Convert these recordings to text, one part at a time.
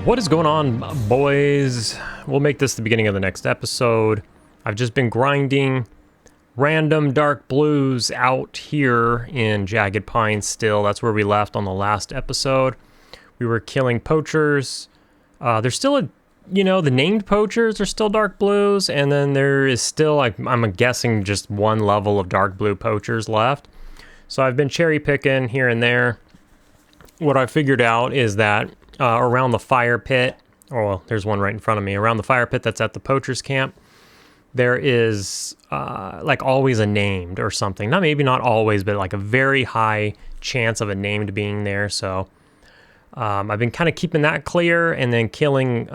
What is going on, boys? We'll make this the beginning of the next episode. I've just been grinding random dark blues out here in Jagged Pines still. That's where we left on the last episode. We were killing poachers. There's still the named poachers are still dark blues, and then there is still, like, I'm guessing just one level of dark blue poachers left. So I've been cherry picking here and there. What I figured out is that around the fire pit, well, there's one right in front of me, around the fire pit that's at the poacher's camp, there is like always a named or something. Maybe not always, but like a very high chance of a named being there. So I've been kind of keeping that clear and then killing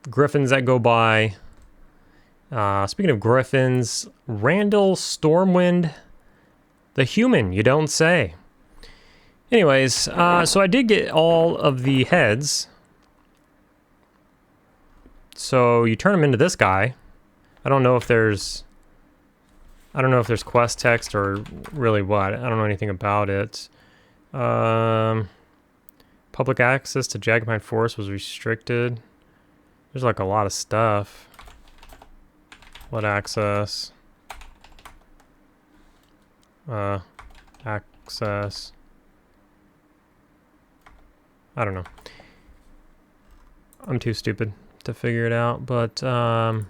griffins that go by. Speaking of griffins, Randall Stormwind, the human, you don't say. Anyways, so I did get all of the heads. So you turn them into this guy. I don't know if there's quest text or really what. I don't know anything about it. Public access to Jagged Pine Forest was restricted. There's like a lot of stuff. What access? Access. I don't know. I'm too stupid to figure it out, but we're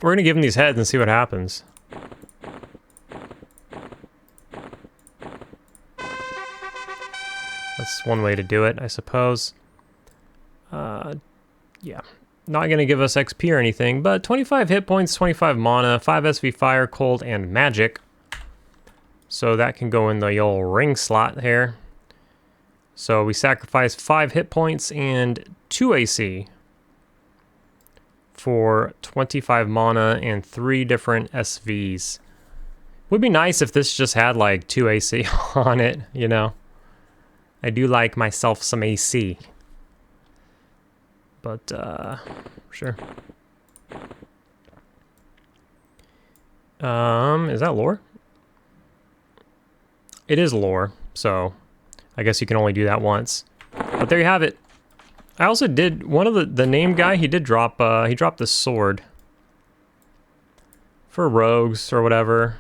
gonna give him these heads and see what happens. That's one way to do it, I suppose. Yeah. Not gonna give us XP or anything, but 25 hit points, 25 mana, 5 SV Fire, Cold, and Magic. So that can go in the old ring slot here. So we sacrifice 5 hit points and 2 AC for 25 mana and 3 different SVs. Would be nice if this just had like 2 AC on it, you know. I do like myself some AC. But, sure. Is that lore? It is lore, so I guess you can only do that once. But there you have it. I also did, one of the name guy, he did drop, he dropped this sword. For rogues or whatever.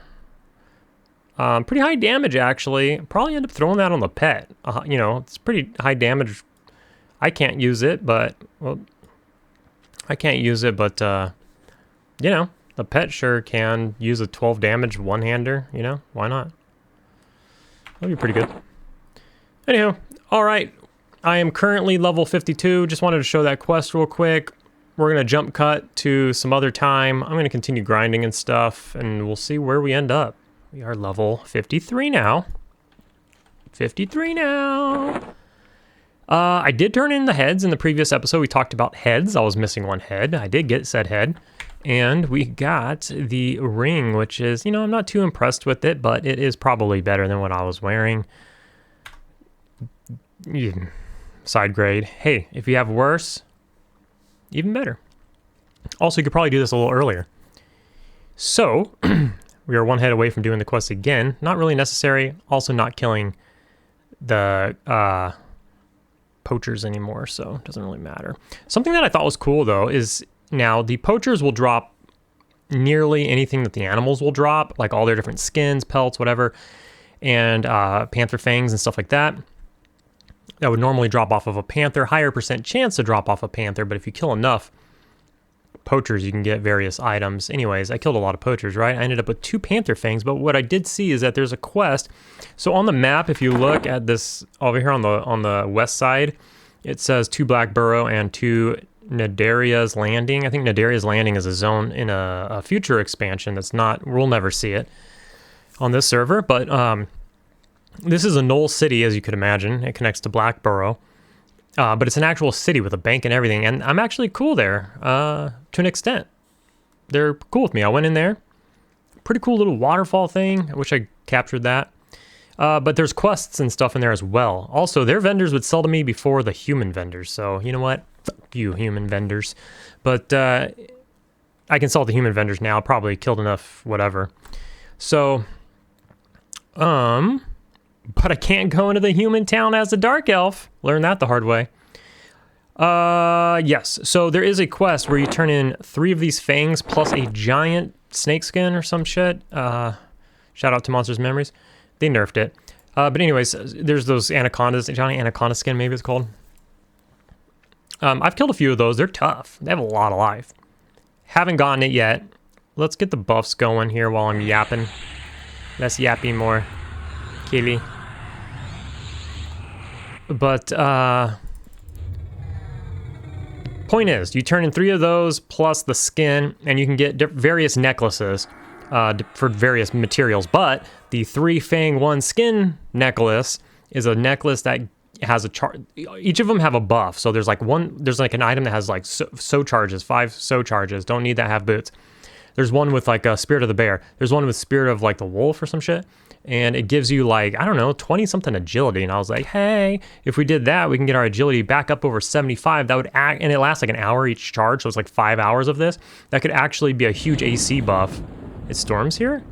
Pretty high damage, actually. Probably end up throwing that on the pet. You know, it's pretty high damage. I can't use it, but, well, you know, the pet sure can use a 12 damage one-hander, you know, why not? That'd be pretty good. Anywho, alright, I am currently level 52, just wanted to show that quest real quick. We're going to jump cut to some other time. I'm going to continue grinding and stuff, and we'll see where we end up. We are level 53 now. 53 now! I did turn in the heads in the previous episode. We talked about heads. I was missing one head. I did get said head. And we got the ring, which is, you know, I'm not too impressed with it, but it is probably better than what I was wearing. Side grade. Hey, if you have worse, even better. Also, you could probably do this a little earlier. So, we are one head away from doing the quest again. Not really necessary. Also not killing the poachers anymore, so it doesn't really matter. Something that I thought was cool, though, is now the poachers will drop nearly anything that the animals will drop, like all their different skins, pelts, whatever, and panther fangs and stuff like that. That would normally drop off of a panther, higher percent chance to drop off a panther, but if you kill enough poachers, you can get various items. Anyways, I killed a lot of poachers, right? I ended up with 2 panther fangs, but what I did see is that there's a quest. So on the map, if you look at this over here on the west side, it says 2 Black Burrow and 2 Nadaria's Landing. I think Nadaria's Landing is a zone in a future expansion that's not, we'll never see it on this server, but this is a Knoll city, as you could imagine. It connects to Black Burrow. But it's an actual city with a bank and everything, and I'm actually cool there, to an extent. They're cool with me. I went in there. Pretty cool little waterfall thing. I wish I captured that. But there's quests and stuff in there as well. Also, their vendors would sell to me before the human vendors, so you know what? Fuck you, human vendors. But I can sell to human vendors now. Probably killed enough, whatever. So, but I can't go into the human town as a dark elf. Learned that the hard way. Yes. So there is a quest where you turn in 3 of these fangs plus a giant snake skin or some shit. Shout out to Monsters Memories. They nerfed it. But anyways, there's those anacondas, giant anaconda skin maybe it's called. I've killed a few of those. They're tough. They have a lot of life. Haven't gotten it yet. Let's get the buffs going here while I'm yapping. Less yapping, more killy. But, point is, you turn in 3 of those plus the skin, and you can get various necklaces for various materials. But the 3 Fang 1 skin necklace is a necklace that has a chart. Each of them have a buff. So there's like an item that has like so charges, 5 so charges. Don't need that, have boots. There's one with like a Spirit of the Bear. There's one with Spirit of like the Wolf or some shit. And it gives you like, I don't know, 20 something agility. And I was like, hey, if we did that, we can get our agility back up over 75. That would act, and it lasts like an hour each charge. So it's like 5 hours of this. That could actually be a huge AC buff. It storms here?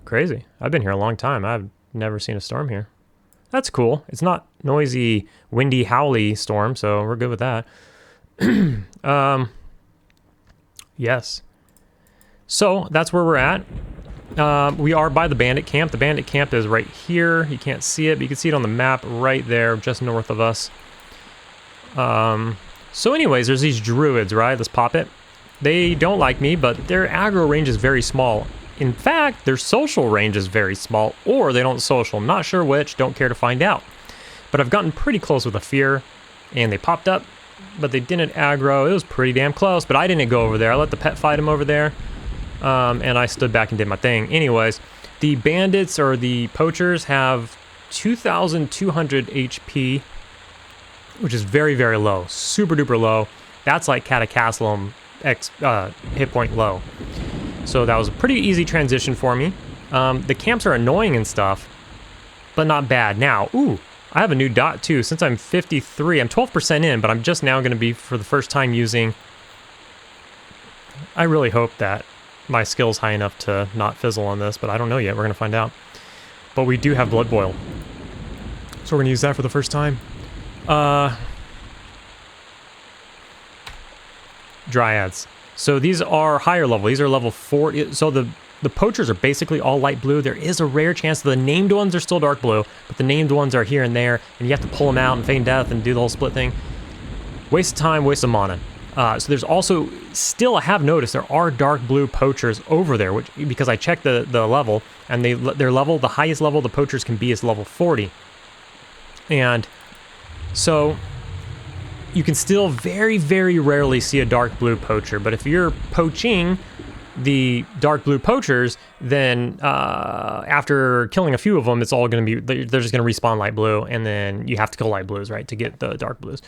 Crazy. I've been here a long time. I've never seen a storm here. That's cool. It's not noisy, windy, howly storm, so we're good with that. Yes. So that's where we're at. We are by the bandit camp. The bandit camp is right here. You can't see it, but you can see it on the map right there, just north of us. So anyways, there's these druids, right? Let's pop it. They don't like me, but their aggro range is very small. In fact, their social range is very small, or they don't social. Not sure which, don't care to find out. But I've gotten pretty close with a fear, and they popped up, but they didn't aggro. It was pretty damn close, but I didn't go over there. I let the pet fight him over there, and I stood back and did my thing. Anyways, the bandits or the poachers have 2,200 HP, which is very, very low. Super duper low. That's like Catacastlum hit point low. So that was a pretty easy transition for me. The camps are annoying and stuff, but not bad. Now, ooh, I have a new dot too. Since I'm 53, I'm 12% in, but I'm just now going to be, for the first time, using... I really hope that my skill's high enough to not fizzle on this, but I don't know yet. We're going to find out. But we do have Blood Boil. So we're going to use that for the first time. Dryads. So these are higher level. These are level 4. So the poachers are basically all light blue. There is a rare chance the named ones are still dark blue, but the named ones are here and there, and you have to pull them out and feign death and do the whole split thing. Waste of time, waste of mana. So there's also, still I have noticed there are dark blue poachers over there, which, because I checked the level, and their level, the highest level the poachers can be is level 40. And so you can still very, very rarely see a dark blue poacher, but if you're poaching the dark blue poachers, then after killing a few of them, it's all going to be, they're just going to respawn light blue, and then you have to kill light blues, right, to get the dark blues.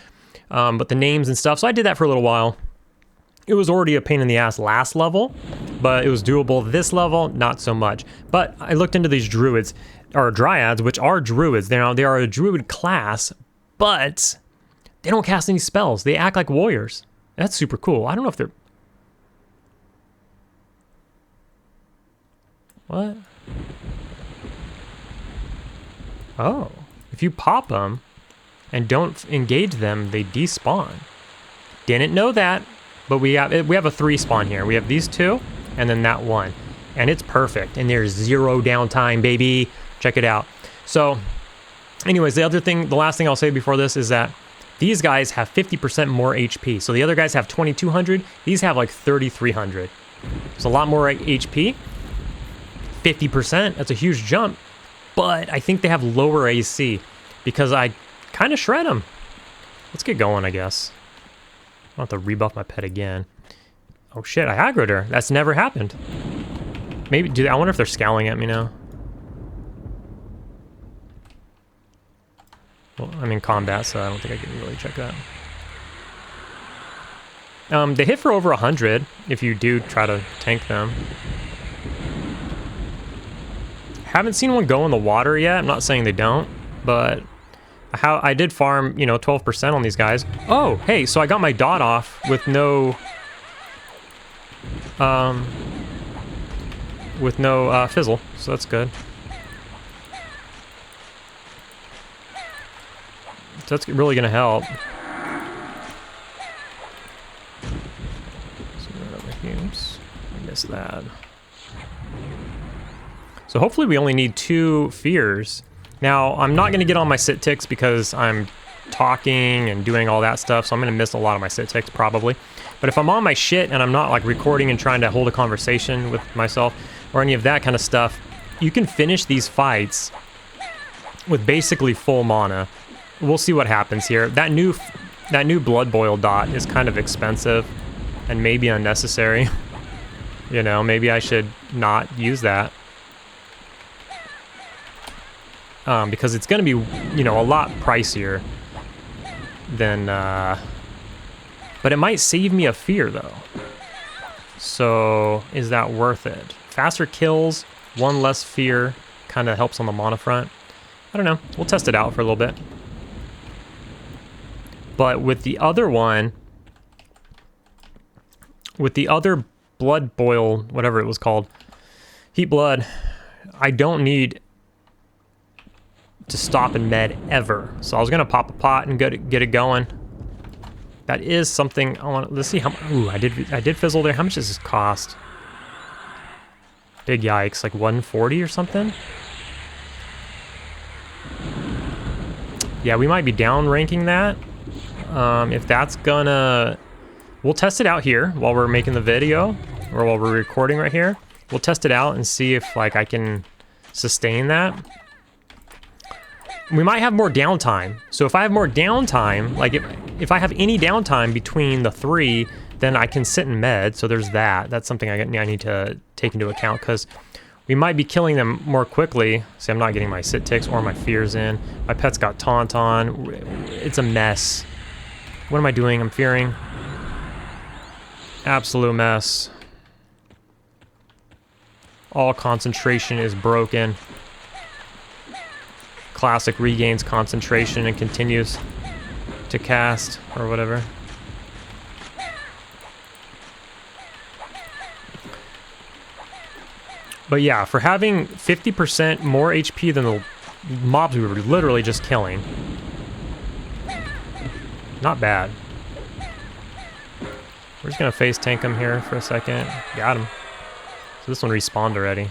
But the names and stuff, so I did that for a little while. It was already a pain in the ass last level, but it was doable this level, not so much. But I looked into these druids, or dryads, which are druids. They are a druid class, but they don't cast any spells. They act like warriors. That's super cool. I don't know if they're... What? Oh. If you pop them and don't engage them, they despawn. Didn't know that, but we have a 3 spawn here. We have these 2, and then that 1. And it's perfect. And there's 0 downtime, baby. Check it out. So, anyways, the last thing I'll say before this is that these guys have 50% more HP. So the other guys have 2,200. These have like 3,300. It's a lot more HP. 50%, that's a huge jump. But I think they have lower AC because I kind of shred them. Let's get going, I guess. I'll have to rebuff my pet again. Oh shit, I aggroed her. That's never happened. Maybe, I wonder if they're scowling at me now. Well, I'm in combat, so I don't think I can really check that. They hit for over 100 if you do try to tank them. Haven't seen one go in the water yet. I'm not saying they don't, but I did farm, 12% on these guys. Oh, hey, so I got my dot off with no fizzle, so that's good. that's really gonna help. Oops, I missed that. So hopefully we only need 2 fears. Now, I'm not gonna get on my sit ticks because I'm talking and doing all that stuff, so I'm gonna miss a lot of my sit ticks probably. But if I'm on my shit and I'm not like recording and trying to hold a conversation with myself or any of that kind of stuff, you can finish these fights with basically full mana. We'll see what happens here. That new blood boil dot is kind of expensive and maybe unnecessary. You know, maybe I should not use that. Because it's going to be, you know, a lot pricier than... but it might save me a fear, though. So, is that worth it? Faster kills, 1 less fear, kind of helps on the mana front. I don't know. We'll test it out for a little bit. But with the other one... With the other blood boil, whatever it was called, heat blood, I don't need to stop and med ever. So I was gonna pop a pot and get it going. That is something I want. Let's see how. Ooh, I did fizzle there. How much does this cost? Big yikes, like 140 or something. Yeah, we might be down ranking that. If that's gonna. We'll test it out here while we're making the video, or while we're recording right here. We'll test it out and see if like I can sustain that. We might have more downtime. So if I have more downtime, like if I have any downtime between the 3, then I can sit and med. So there's that. That's something I need to take into account because we might be killing them more quickly. See, I'm not getting my sit ticks or my fears in. My pet's got taunt on. It's a mess. What am I doing? I'm fearing. Absolute mess. All concentration is broken. Classic regains concentration and continues to cast or whatever. But yeah, for having 50% more HP than the mobs we were literally just killing, not bad. We're just gonna face tank him here for a second. Got him. So this one respawned already.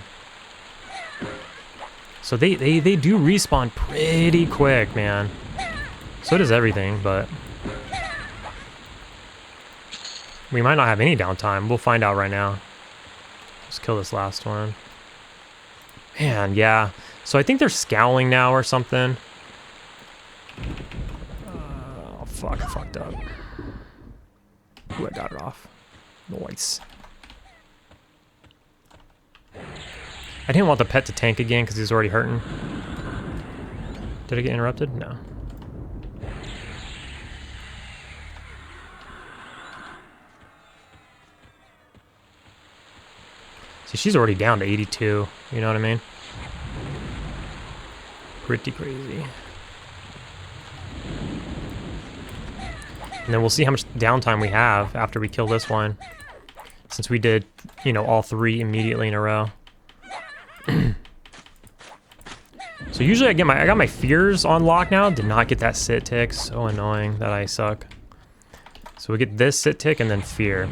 So they do respawn pretty quick, man. So does everything, but we might not have any downtime. We'll find out right now. Let's kill this last one. Man, yeah. So I think they're scowling now or something. Oh, fuck. I fucked up. Ooh, I got it off. Nice. I didn't want the pet to tank again because he's already hurting. Did I get interrupted? No. See, she's already down to 82. You know what I mean? Pretty crazy. And then we'll see how much downtime we have after we kill this one. Since we did, you know, all 3 immediately in a row. So usually I got my fears on lock now. Did not get that sit tick. So annoying that I suck. So we get this sit tick and then fear.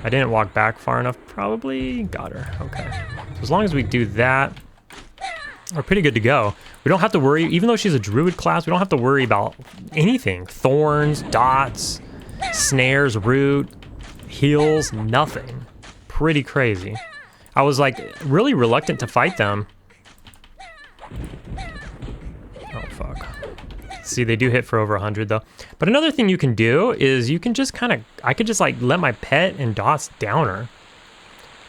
I didn't walk back far enough. Probably got her. Okay. So as long as we do that, we're pretty good to go. We don't have to worry, even though she's a druid class, we don't have to worry about anything. Thorns, dots, snares, root, heals, nothing. Pretty crazy. I was like really reluctant to fight them. Oh fuck. See, they do hit for over 100 though. But another thing you can do is you can just kind of, I could just like let my pet and dots down her.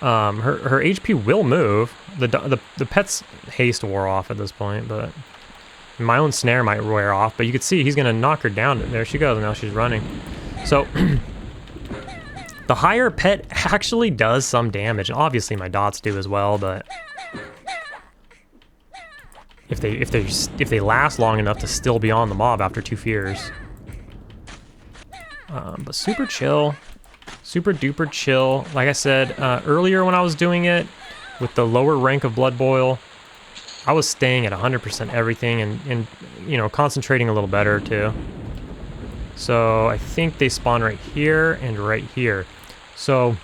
Her HP will move. The pet's haste wore off at this point, but my own snare might wear off. But you can see he's gonna knock her down. There she goes. Now she's running. So the higher pet actually does some damage, and obviously my dots do as well. But if they last long enough to still be on the mob after 2 fears. But super chill. Super duper chill. Like I said earlier when I was doing it with the lower rank of Blood Boil, I was staying at 100% everything and you know, concentrating a little better too. So I think they spawn right here and right here. So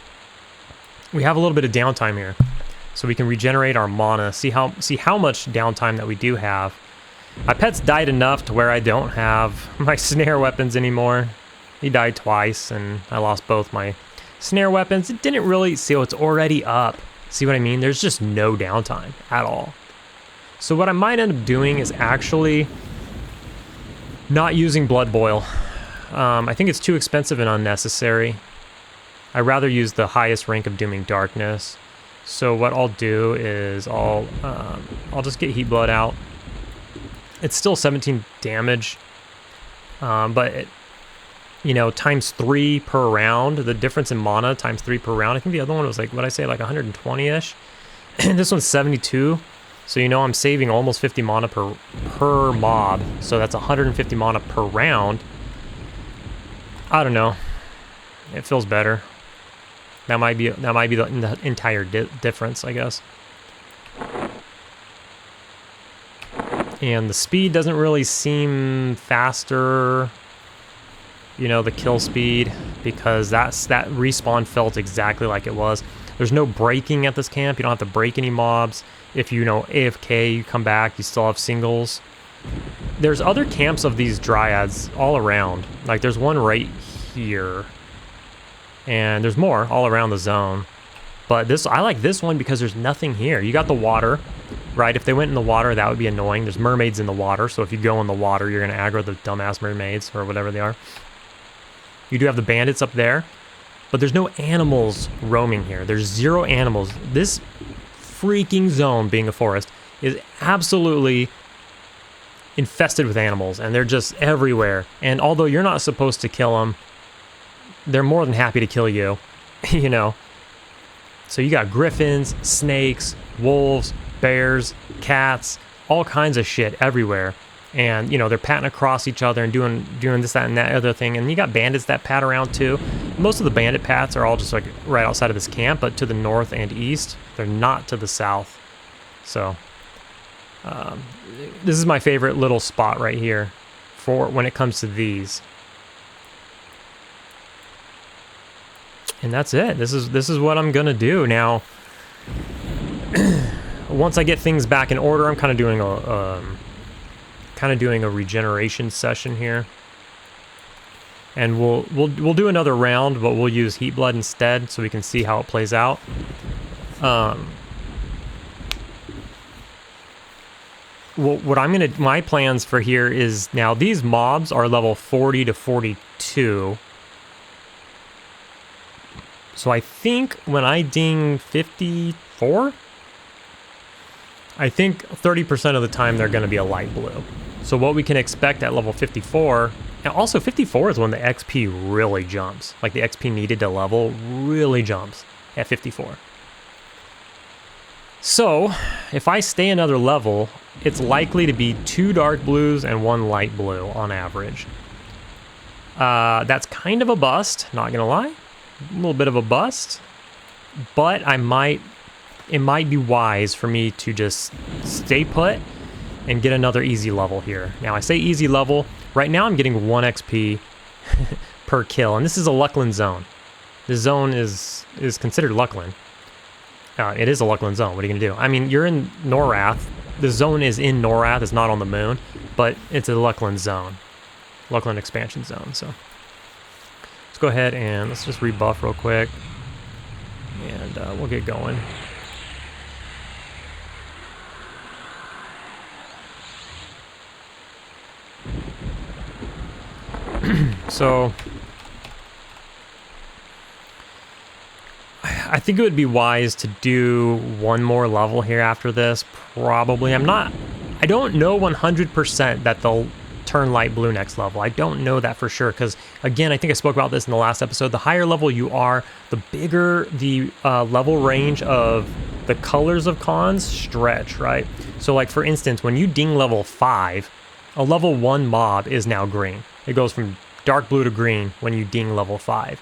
we have a little bit of downtime here. So we can regenerate our mana, see how much downtime that we do have. My pet's died enough to where I don't have my snare weapons anymore. He died twice and I lost both my snare weapons. It didn't really, see, it's already up. See what I mean? There's just no downtime at all. So what I might end up doing is actually not using Blood Boil. I think it's too expensive and unnecessary. I'd rather use the highest rank of Dooming Darkness. So what I'll do is I'll just get Heat Blood out. It's still 17 damage, but it, you know, times 3 per round. The difference in mana times 3 per round. I think the other one was like, what I say, like 120-ish. This one's 72. So you know I'm saving almost 50 mana per mob. So that's 150 mana per round. I don't know. It feels better. That might be the entire difference, I guess. And the speed doesn't really seem faster. You know, the kill speed, because that respawn felt exactly like it was. There's no breaking at this camp. You don't have to break any mobs. If you know AFK, you come back, you still have singles. There's other camps of these Dryads all around. Like there's one right here. And there's more all around the zone. But this, I like this one because there's nothing here. You got the water, right? If they went in the water, that would be annoying. There's mermaids in the water, so if you go in the water, you're going to aggro the dumbass mermaids, or whatever they are. You do have the bandits up there, but there's no animals roaming here. There's 0 animals. This freaking zone, being a forest, is absolutely infested with animals, and they're just everywhere. And although you're not supposed to kill them, they're more than happy to kill you, you know. So you got griffins, snakes, wolves, bears, cats, all kinds of shit everywhere. And, you know, they're patting across each other and doing this, that, and that other thing. And you got bandits that pat around too. Most of the bandit pats are all just like right outside of this camp, but to the north and east. They're not to the south. So this is my favorite little spot right here for when it comes to these. And that's it. This is what I'm gonna do now. Once I get things back in order, I'm kind of doing a regeneration session here, and we'll do another round, but we'll use Heat Blood instead, so we can see how it plays out. My plans for here is, now these mobs are level 40 to 42. So I think when I ding 54, I think 30% of the time they're going to be a light blue. So what we can expect at level 54, and also 54 is when the XP really jumps. Like the XP needed to level really jumps at 54. So if I stay another level, it's likely to be 2 dark blues and 1 light blue on average. That's kind of a bust, not going to lie. A little bit of a bust, but it might be wise for me to just stay put and get another easy level here. Now I say easy level, right now I'm getting 1 XP per kill, and this is a Luckland zone. This zone is considered Luckland. It is a Luckland zone. What are you gonna do? I mean, you're in Norath. The zone is in Norath, it's not on the moon, but it's a Luckland zone. Luckland expansion zone, so. Let's go ahead and let's just rebuff real quick, and we'll get going. So I think it would be wise to do 1 more level here after this, probably. I don't know 100% that they'll turn light blue next level. I don't know that for sure, because again, I think I spoke about this in the last episode. The higher level you are, the bigger the level range of the colors of cons stretch, right? So like for instance, when you ding level 5, a level 1 mob is now green. It goes from dark blue to green when you ding level 5.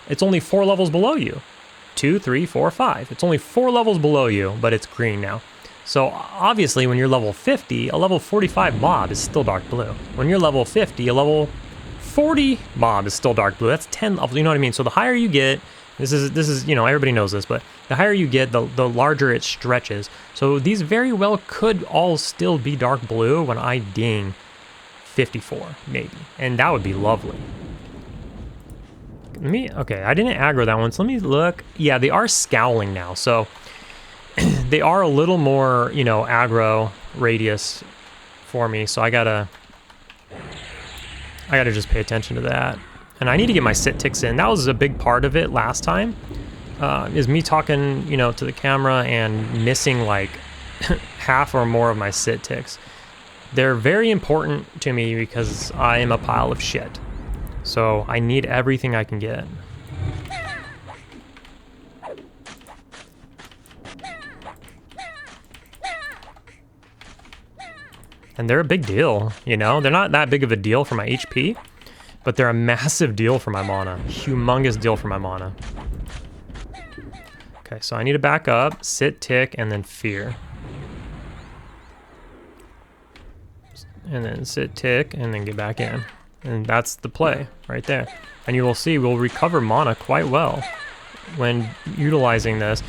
It's only 4 levels below you. 2, 3, 4, 5. It's only 4 levels below you, but it's green now. So obviously when you're level 50, a level 45 mob is still dark blue. When you're level 50, a level 40 mob is still dark blue. That's 10 levels, you know what I mean? So the higher you get, this is you know, everybody knows this, but the higher you get, the larger it stretches. So these very well could all still be dark blue when I ding 54, maybe. And that would be lovely. Okay, I didn't aggro that one, so let me look. Yeah, they are scowling now, so they are a little more, you know, aggro radius for me, so I gotta just pay attention to that. And I need to get my sit ticks in. That was a big part of it last time, is me talking, you know, to the camera and missing like half or more of my sit ticks. They're very important to me because I am a pile of shit. So I need everything I can get. And they're a big deal, you know? They're not that big of a deal for my HP, but they're a massive deal for my mana. Humongous deal for my mana. Okay, so I need to back up, sit, tick, and then fear. And then sit, tick, and then get back in. And that's the play right there. And you will see we'll recover mana quite well when utilizing this.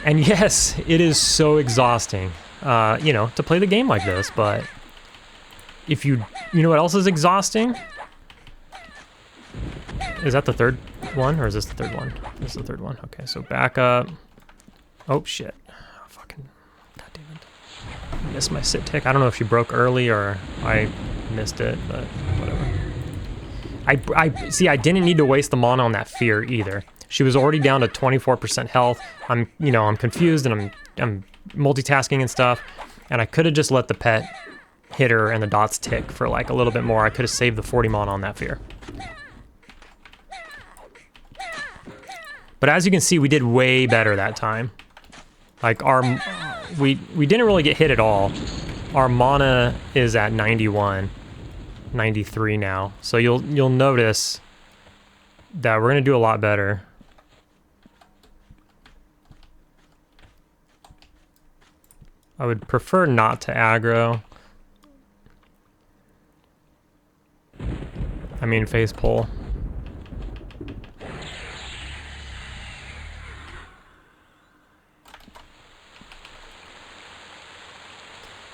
And yes, it is so exhausting, you know, to play the game like this, but if you know what else is exhausting? Is that the third one, or is this the third one? This is the third one. Okay, so back up. Oh, shit. Oh, fucking, god damn it. Missed my sit tick. I don't know if she broke early or I missed it, but whatever. I see, I didn't need to waste the mana on that fear either. She was already down to 24% health. I'm confused and I'm multitasking and stuff, and I could have just let the pet hit her and the dots tick for like a little bit more. I could have saved the 40 mana on that fear. But as you can see, we did way better that time. Like we didn't really get hit at all. Our mana is at 91, 93 now. So you'll notice that we're gonna do a lot better. I would prefer not to aggro. I mean face pull.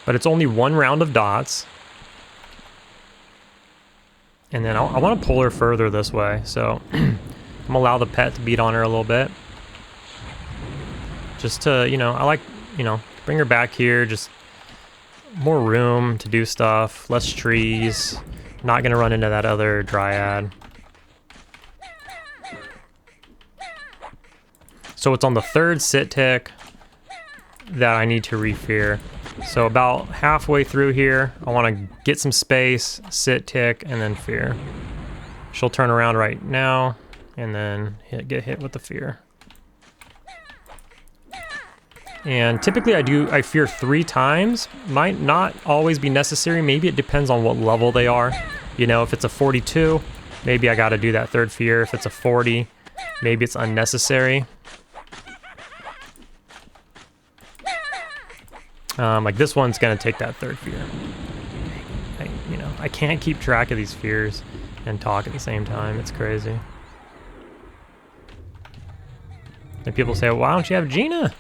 But it's only one round of dots. And then I want to pull her further this way, so I'm gonna allow the pet to beat on her a little bit. Just to, you know, I like, you know, bring her back here, just more room to do stuff, less trees, not gonna run into that other dryad. So it's on the third sit tick that I need to re-fear. So about halfway through here, I want to get some space, sit, tick, and then fear. She'll turn around right now, and then get hit with the fear. And typically I fear 3 times. Might not always be necessary. Maybe it depends on what level they are. You know, if it's a 42, maybe I got to do that third fear. If it's a 40, maybe it's unnecessary. Like this one's gonna take that third fear. You know, I can't keep track of these fears and talk at the same time. It's crazy. And people say, well, why don't you have Gina?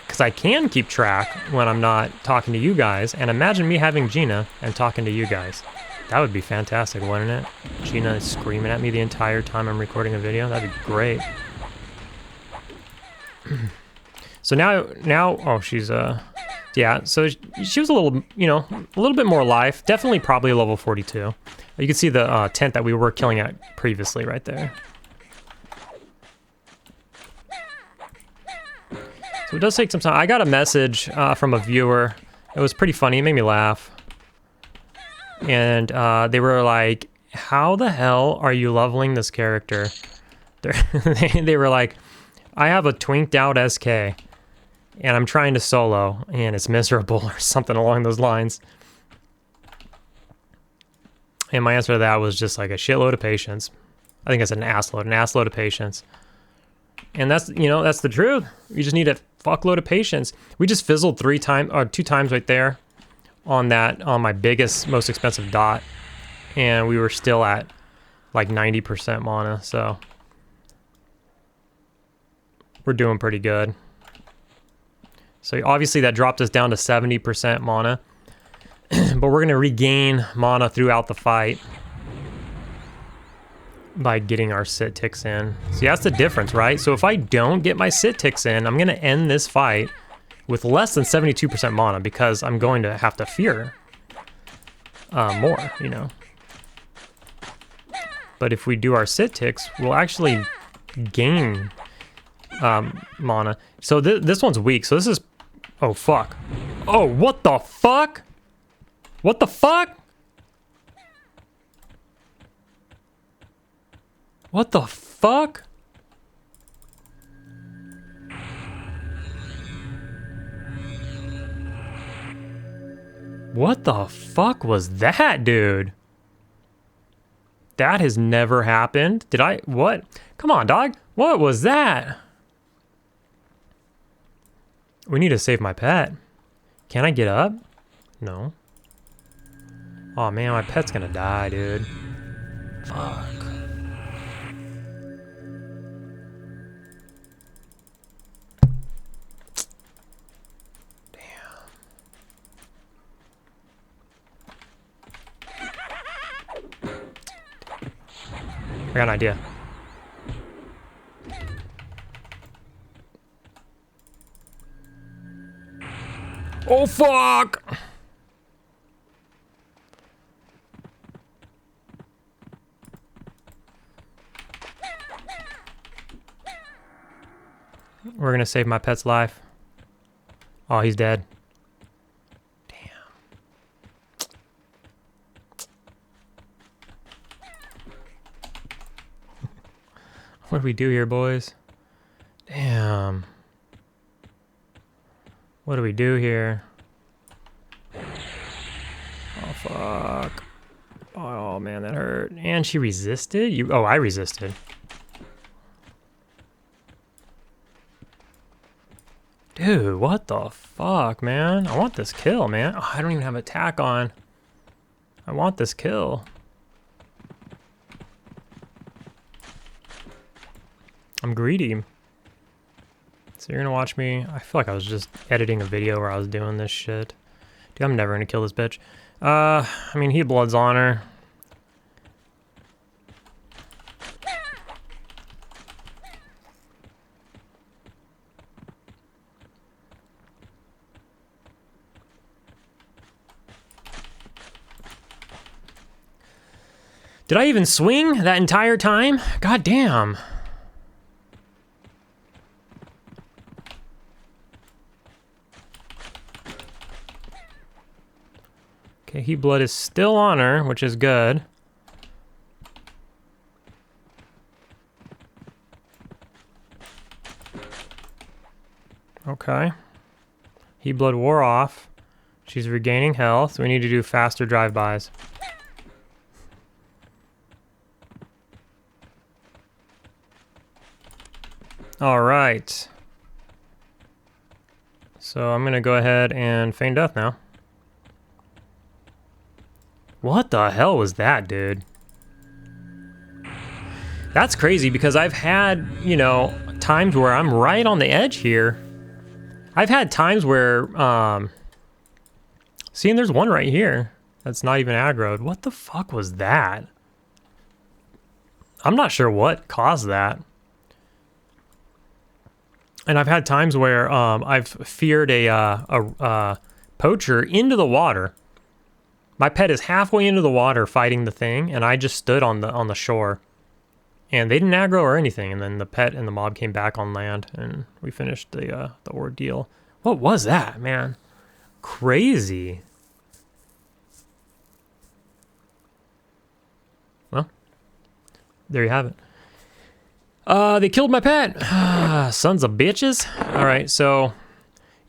Because I can keep track when I'm not talking to you guys. And imagine me having Gina and talking to you guys. That would be fantastic, wouldn't it? Gina is screaming at me the entire time I'm recording a video. That'd be great. So now, oh, she's, yeah, so she was a little, you know, a little bit more life. Definitely probably a level 42. You can see the tent that we were killing at previously right there. So it does take some time. I got a message from a viewer. It was pretty funny. It made me laugh. And they were like, how the hell are you leveling this character? They were like, I have a twinked out SK. And I'm trying to solo, and it's miserable, or something along those lines. And my answer to that was just like a shitload of patience. I think I said an assload of patience. And that's, you know, that's the truth. You just need a fuckload of patience. We just fizzled 2 times right there on that, on my biggest, most expensive dot. and we were still at like 90% mana, so we're doing pretty good. So obviously that dropped us down to 70% mana, but we're gonna regain mana throughout the fight by getting our sit ticks in. See, that's the difference, right? So if I don't get my sit ticks in, I'm gonna end this fight with less than 72% mana because I'm going to have to fear more, you know. But if we do our sit ticks, we'll actually gain mana. So this one's weak, so this is... Oh, fuck. Oh, what the fuck? What the fuck? What the fuck? What the fuck was that, dude? That has never happened. Did I... What? Come on, dog. What was that? We need to save my pet. Can I get up? No. Oh man, my pet's gonna die, dude. Fuck. I got an idea. Oh, fuck! We're gonna save my pet's life. Oh, he's dead. What do we do here, boys? Damn. What do we do here? Oh, fuck. Oh, man, that hurt. And she resisted? Oh, I resisted. Dude, what the fuck, man? I want this kill, man. Oh, I don't even have attack on. I want this kill. I'm greedy. So you're gonna watch me. I feel like I was just editing a video where I was doing this shit. Dude, I'm never gonna kill this bitch. I mean, he bloods on her. Did I even swing that entire time? God damn. Okay, heat blood is still on her, which is good. Okay. Heat blood wore off. She's regaining health. We need to do faster drive-bys. All right. So I'm gonna go ahead and feign death now. What the hell was that, dude? That's crazy because I've had, you know, times where I'm right on the edge here. I've had times where, see, and there's one right here that's not even aggroed. What the fuck was that? I'm not sure what caused that. And I've had times where I've feared a poacher into the water. My pet is halfway into the water fighting the thing, and I just stood on the shore. And they didn't aggro or anything, and then the pet and the mob came back on land, and we finished the ordeal. What was that, man? Crazy. Well, there you have it. They killed my pet. Sons of bitches. All right, so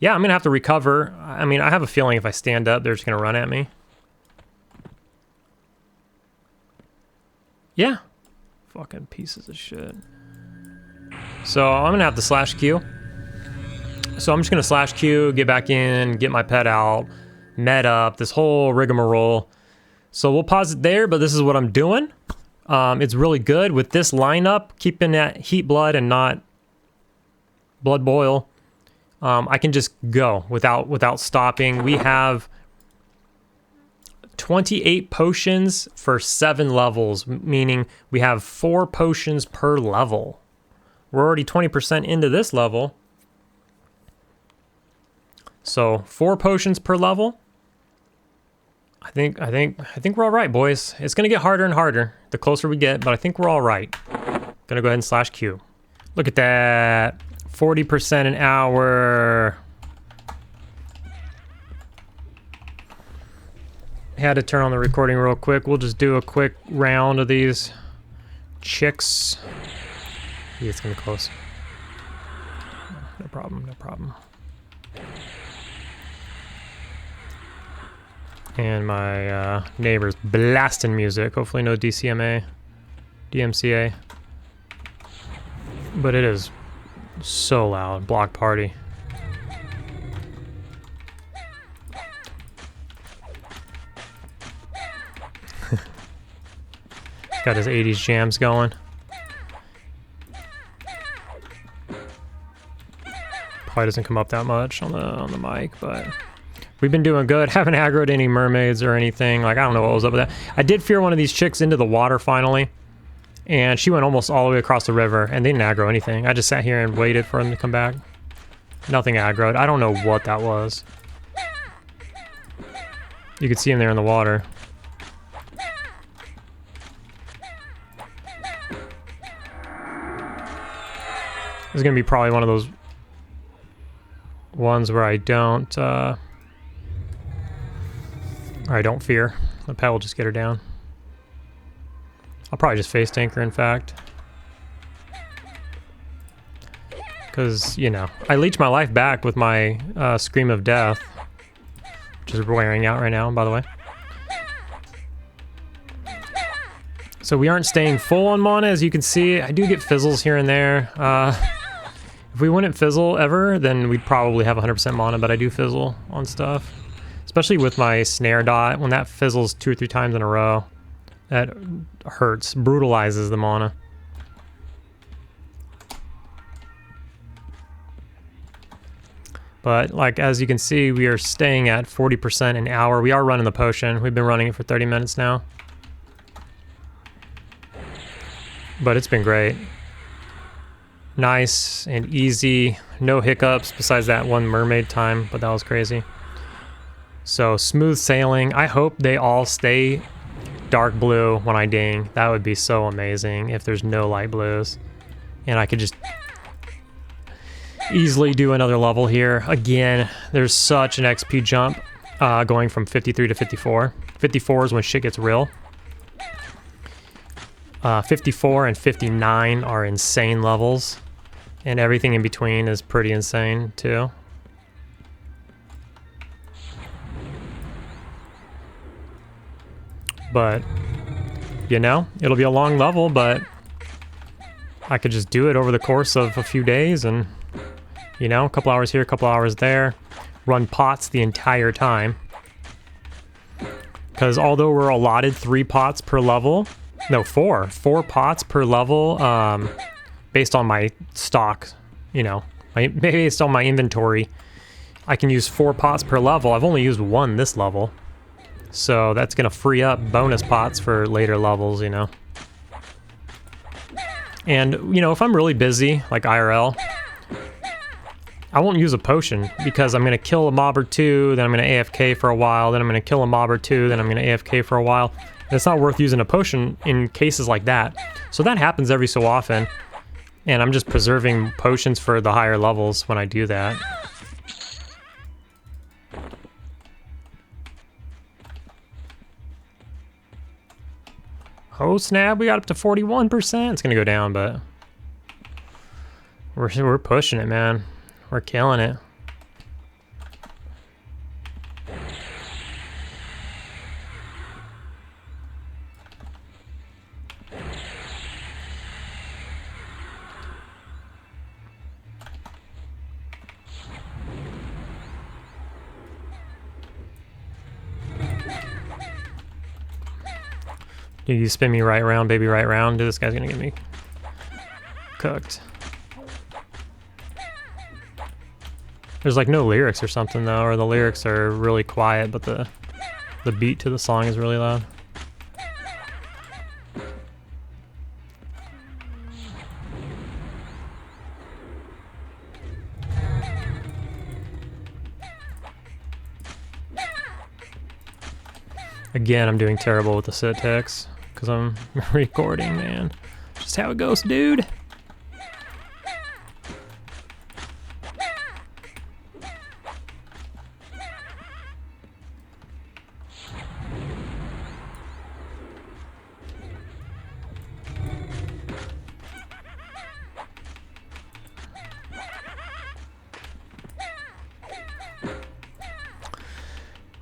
yeah, I'm gonna have to recover. I mean, I have a feeling if I stand up, they're just gonna run at me. Yeah. Fucking pieces of shit. So I'm gonna have to slash Q. So I'm just gonna slash Q, get back in, get my pet out, med up, this whole rigmarole. So we'll pause it there, but this is what I'm doing. It's really good with this lineup, keeping that heat blood and not blood boil. I can just go without stopping. We have 28 potions for 7 levels, meaning we have 4 potions per level. We're already 20% into this level. So 4 potions per level. I think we're all right, boys. It's gonna get harder and harder the closer we get, but I think we're all right. Gonna go ahead and slash Q. Look at that, 40% an hour. Had to turn on the recording real quick. We'll just do a quick round of these chicks. Yeah, it's gonna be close. No problem, no problem. And my neighbor's blasting music. Hopefully no DMCA. But it is so loud. Block party. Got his 80s jams going. Probably doesn't come up that much on the mic, but we've been doing good. Haven't aggroed any mermaids or anything. Like, I don't know what was up with that. I did fear one of these chicks into the water finally, and she went almost all the way across the river, and they didn't aggro anything. I just sat here and waited for them to come back. Nothing aggroed. I don't know what that was. You could see him there in the water. This is gonna be probably one of those ones where I don't fear. The pet will just get her down. I'll probably just face tank her, in fact. Because, you know, I leech my life back with my Scream of Death, which is wearing out right now, by the way. So we aren't staying full on mana, as you can see. I do get fizzles here and there. If we wouldn't fizzle ever, then we'd probably have 100% mana, but I do fizzle on stuff. Especially with my snare dot. When that fizzles 2 or 3 times in a row, that hurts, brutalizes the mana. But like, as you can see, we are staying at 40% an hour. We are running the potion. We've been running it for 30 minutes now. But it's been great. Nice and easy, no hiccups besides that one mermaid time, but that was crazy. So smooth sailing. I hope they all stay dark blue when I ding. That would be so amazing if there's no light blues. And I could just easily do another level here. Again, there's such an XP jump going from 53 to 54. 54 is when shit gets real. 54 and 59 are insane levels, and everything in between is pretty insane too. But, you know, it'll be a long level, but I could just do it over the course of a few days and, you know, a couple hours here, a couple hours there, run pots the entire time. Because although we're allotted 3 pots per level, no, 4 pots per level, based on my stock, you know, based on my inventory, I can use 4 pots per level. I've only used 1 this level, so that's gonna free up bonus pots for later levels, you know. And, you know, if I'm really busy, like IRL, I won't use a potion because I'm gonna kill a mob or 2, then I'm gonna AFK for a while, then I'm gonna kill a mob or 2, then I'm gonna AFK for a while. It's not worth using a potion in cases like that. So that happens every so often. And I'm just preserving potions for the higher levels when I do that. Oh snap, we got up to 41%. It's gonna go down, but we're pushing it, man. We're killing it. You spin me right around, baby, right around. Dude, this guy's gonna get me cooked. There's like no lyrics or something though, or the lyrics are really quiet, but the beat to the song is really loud. Again, I'm doing terrible with the sit ticks because I'm recording, man. Just how it goes, dude.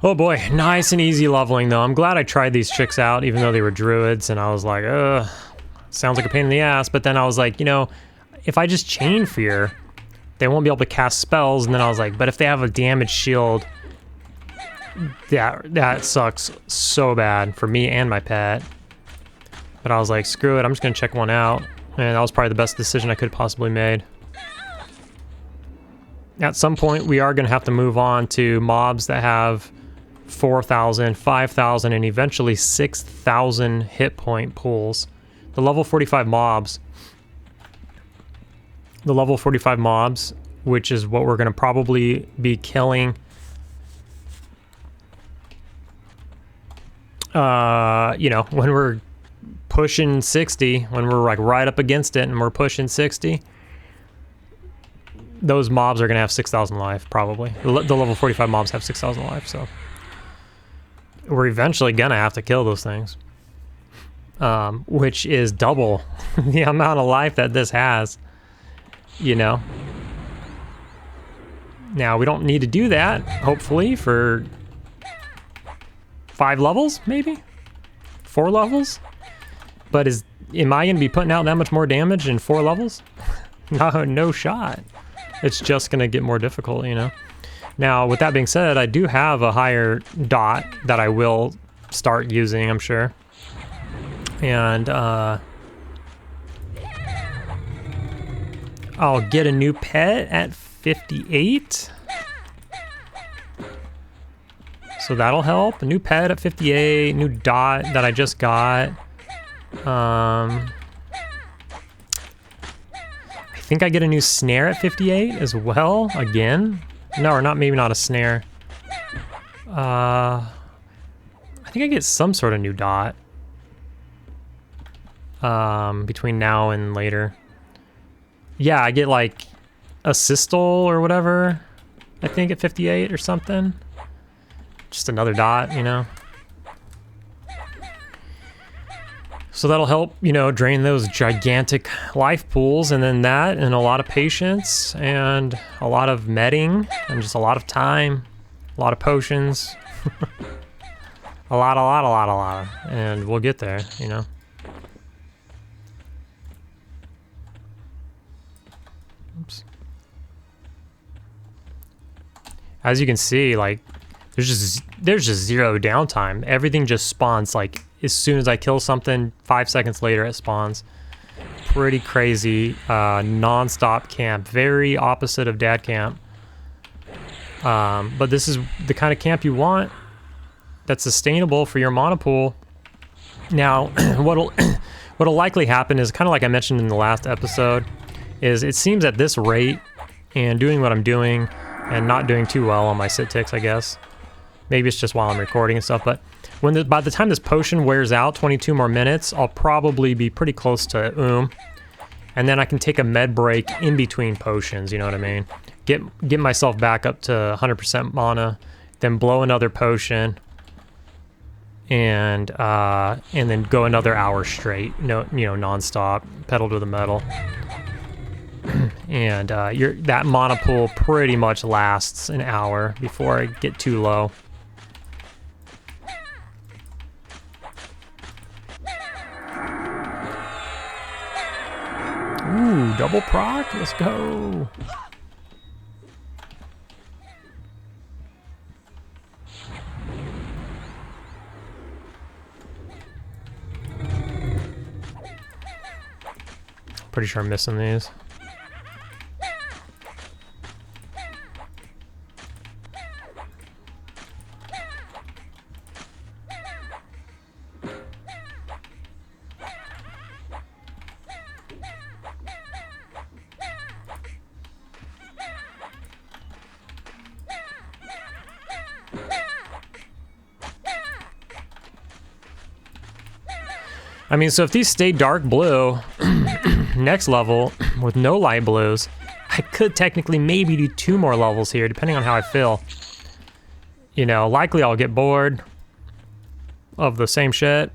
Oh boy, nice and easy leveling though. I'm glad I tried these chicks out even though they were druids and I was like, sounds like a pain in the ass. But then I was like, you know, if I just chain fear, they won't be able to cast spells. And then I was like, but if they have a damage shield, that sucks so bad for me and my pet. But I was like, screw it, I'm just gonna check one out. And that was probably the best decision I could have possibly made. At some point, we are gonna have to move on to mobs that have 4,000, 5,000, and eventually 6,000 hit point pools. The level 45 mobs, which is what we're going to probably be killing. You know, when we're pushing 60, when we're like right up against it and we're pushing 60, those mobs are going to have 6,000 life, probably. The level 45 mobs have 6,000 life, so we're eventually gonna have to kill those things, which is double the amount of life that this has, you know. Now we don't need to do that, hopefully, for 5 levels, maybe 4 levels. But am I gonna be putting out that much more damage in 4 levels? No shot. It's just gonna get more difficult, you know. Now, with that being said, I do have a higher dot that I will start using, I'm sure. And I'll get a new pet at 58. So that'll help. A new pet at 58, new dot that I just got. I think I get a new snare at 58 as well, again. No, or not, maybe not a snare. I think I get some sort of new dot. Between now and later. Yeah, I get like a systol or whatever, I think at 58 or something. Just another dot, you know. So that'll help, you know, drain those gigantic life pools, and then that, and a lot of patience, and a lot of medding, and just a lot of time, a lot of potions. a lot, and we'll get there, you know. Oops. As you can see, like, there's just zero downtime. Everything just spawns like as soon as I kill something. 5 seconds later it spawns. Pretty crazy, non-stop camp. Very opposite of dad camp. But this is the kind of camp you want. That's sustainable for your monopool. Now, what'll likely happen is kind of like I mentioned in the last episode. Is it seems at this rate and doing what I'm doing and not doing too well on my sit ticks, I guess. Maybe it's just while I'm recording and stuff, but by the time this potion wears out, 22 more minutes, I'll probably be pretty close to and then I can take a med break in between potions, you know what I mean? Get myself back up to 100% mana, then blow another potion, and then go another hour straight, non-stop, pedal to the metal. And that mana pool pretty much lasts an hour before I get too low. Ooh, double proc, let's go. Pretty sure I'm missing these. I mean, so if these stay dark blue, next level with no light blues, I could technically maybe do 2 more levels here, depending on how I feel. You know, likely I'll get bored of the same shit.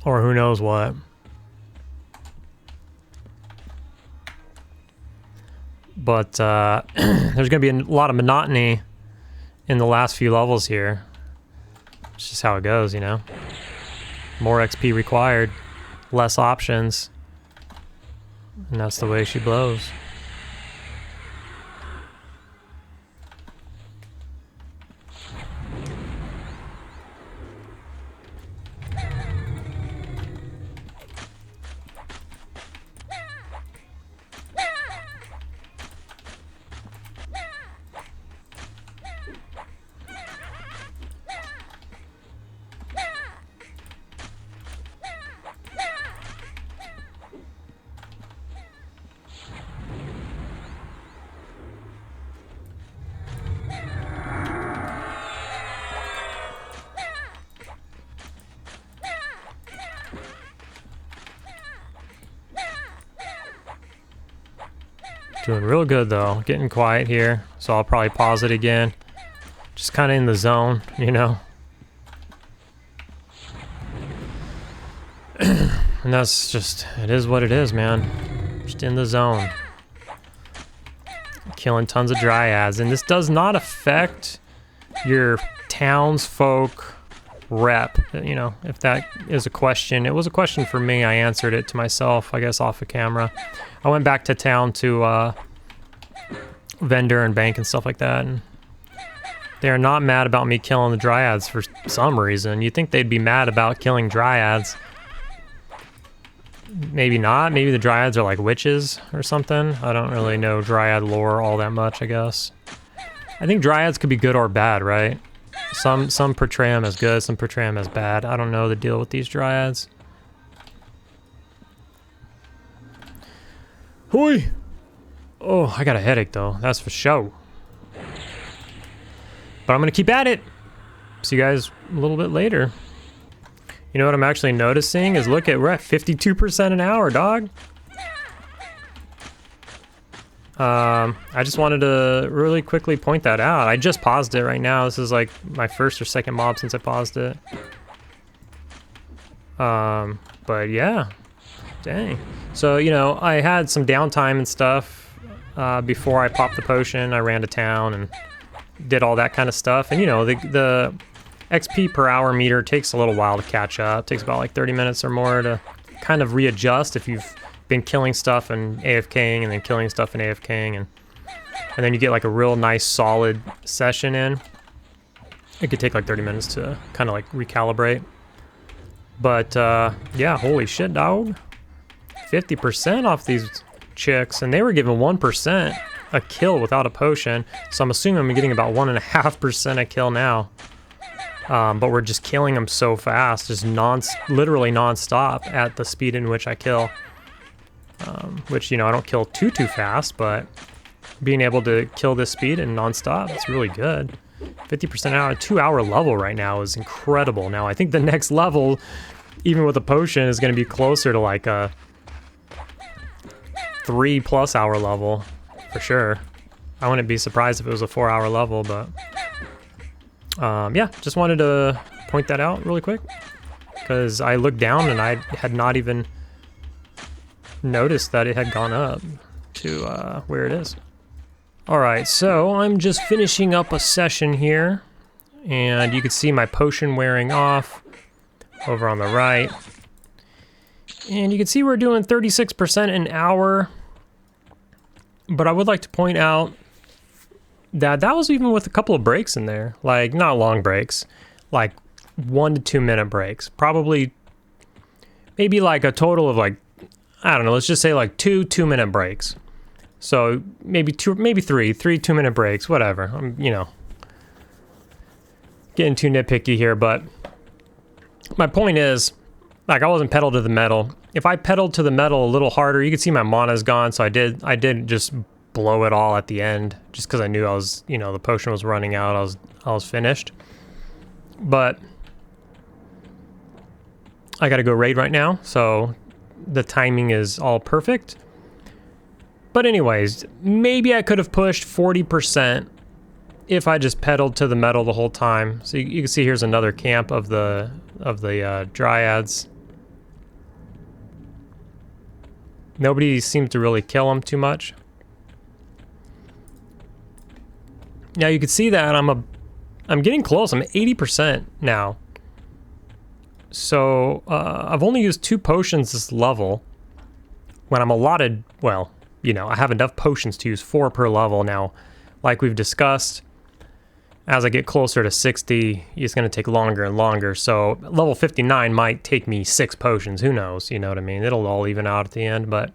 Or who knows what. But there's going to be a lot of monotony in the last few levels here. It's just how it goes, you know? More XP required, less options, and that's the way she blows. Doing real good though, getting quiet here, so I'll probably pause it again. Just kind of in the zone, you know. And that's just, it is what it is, man. Just in the zone. Killing tons of dryads, and this does not affect your townsfolk rep, you know, if that is a question. It was a question for me. I answered it to myself, I guess, off of camera. I went back to town to vendor and bank and stuff like that, and they're not mad about me killing the dryads for some reason. You'd think they'd be mad about killing dryads. Maybe not. Maybe the dryads are like witches or something. I don't really know dryad lore all that much, I guess. I think dryads could be good or bad, right? Some portray them as good, some portray them as bad. I don't know the deal with these dryads. Hoi! Oh, I got a headache though, that's for sure. But I'm gonna keep at it. See you guys a little bit later. You know what I'm actually noticing is, look at, we're at 52% an hour, dog. I just wanted to really quickly point that out. I just paused it right now. This is like my first or second mob since I paused it. But yeah, dang. So, you know, I had some downtime and stuff before I popped the potion. I ran to town and did all that kind of stuff. And you know, the XP per hour meter takes a little while to catch up. It takes about like 30 minutes or more to kind of readjust if you've been killing stuff and AFKing and then killing stuff and AFKing, and then you get like a real nice solid session in. It could take like 30 minutes to kind of like recalibrate. But yeah, holy shit, dog. 50% off these chicks, and they were given 1% a kill without a potion, so I'm assuming I'm getting about 1.5% a kill now. But we're just killing them so fast, just literally non-stop at the speed in which I kill. Which, you know, I don't kill too fast, but being able to kill this speed and non-stop, it's really good. 50% out, a 2-hour level right now is incredible. Now, I think the next level, even with a potion, is going to be closer to like a 3+ hour level, for sure. I wouldn't be surprised if it was a 4-hour level, but yeah, just wanted to point that out really quick, because I looked down and I had not even noticed that it had gone up to where it is. Alright, so I'm just finishing up a session here, and you can see my potion wearing off over on the right. And you can see we're doing 36% an hour, but I would like to point out that was even with a couple of breaks in there. Like, not long breaks, like 1 to 2 minute breaks. Probably, maybe like a total of like I don't know, let's just say like 2 2-minute breaks. So maybe three 2-minute breaks, whatever. I'm, you know, getting too nitpicky here, but my point is, like, I wasn't pedal to the metal. If I pedaled to the metal a little harder, you can see my mana's gone, so I did just blow it all at the end, just because I knew I was, you know, the potion was running out, I was finished. But I gotta go raid right now, so the timing is all perfect. But anyways, maybe I could have pushed 40% if I just pedaled to the metal the whole time. So you can see here's another camp of the Dryads. Nobody seems to really kill them too much. Now you can see that I'm getting close. I'm at 80% now. So I've only used 2 potions this level when I'm allotted, well, you know, I have enough potions to use 4 per level. Now, like we've discussed, as I get closer to 60, it's going to take longer and longer. So level 59 might take me 6 potions. Who knows? You know what I mean? It'll all even out at the end, but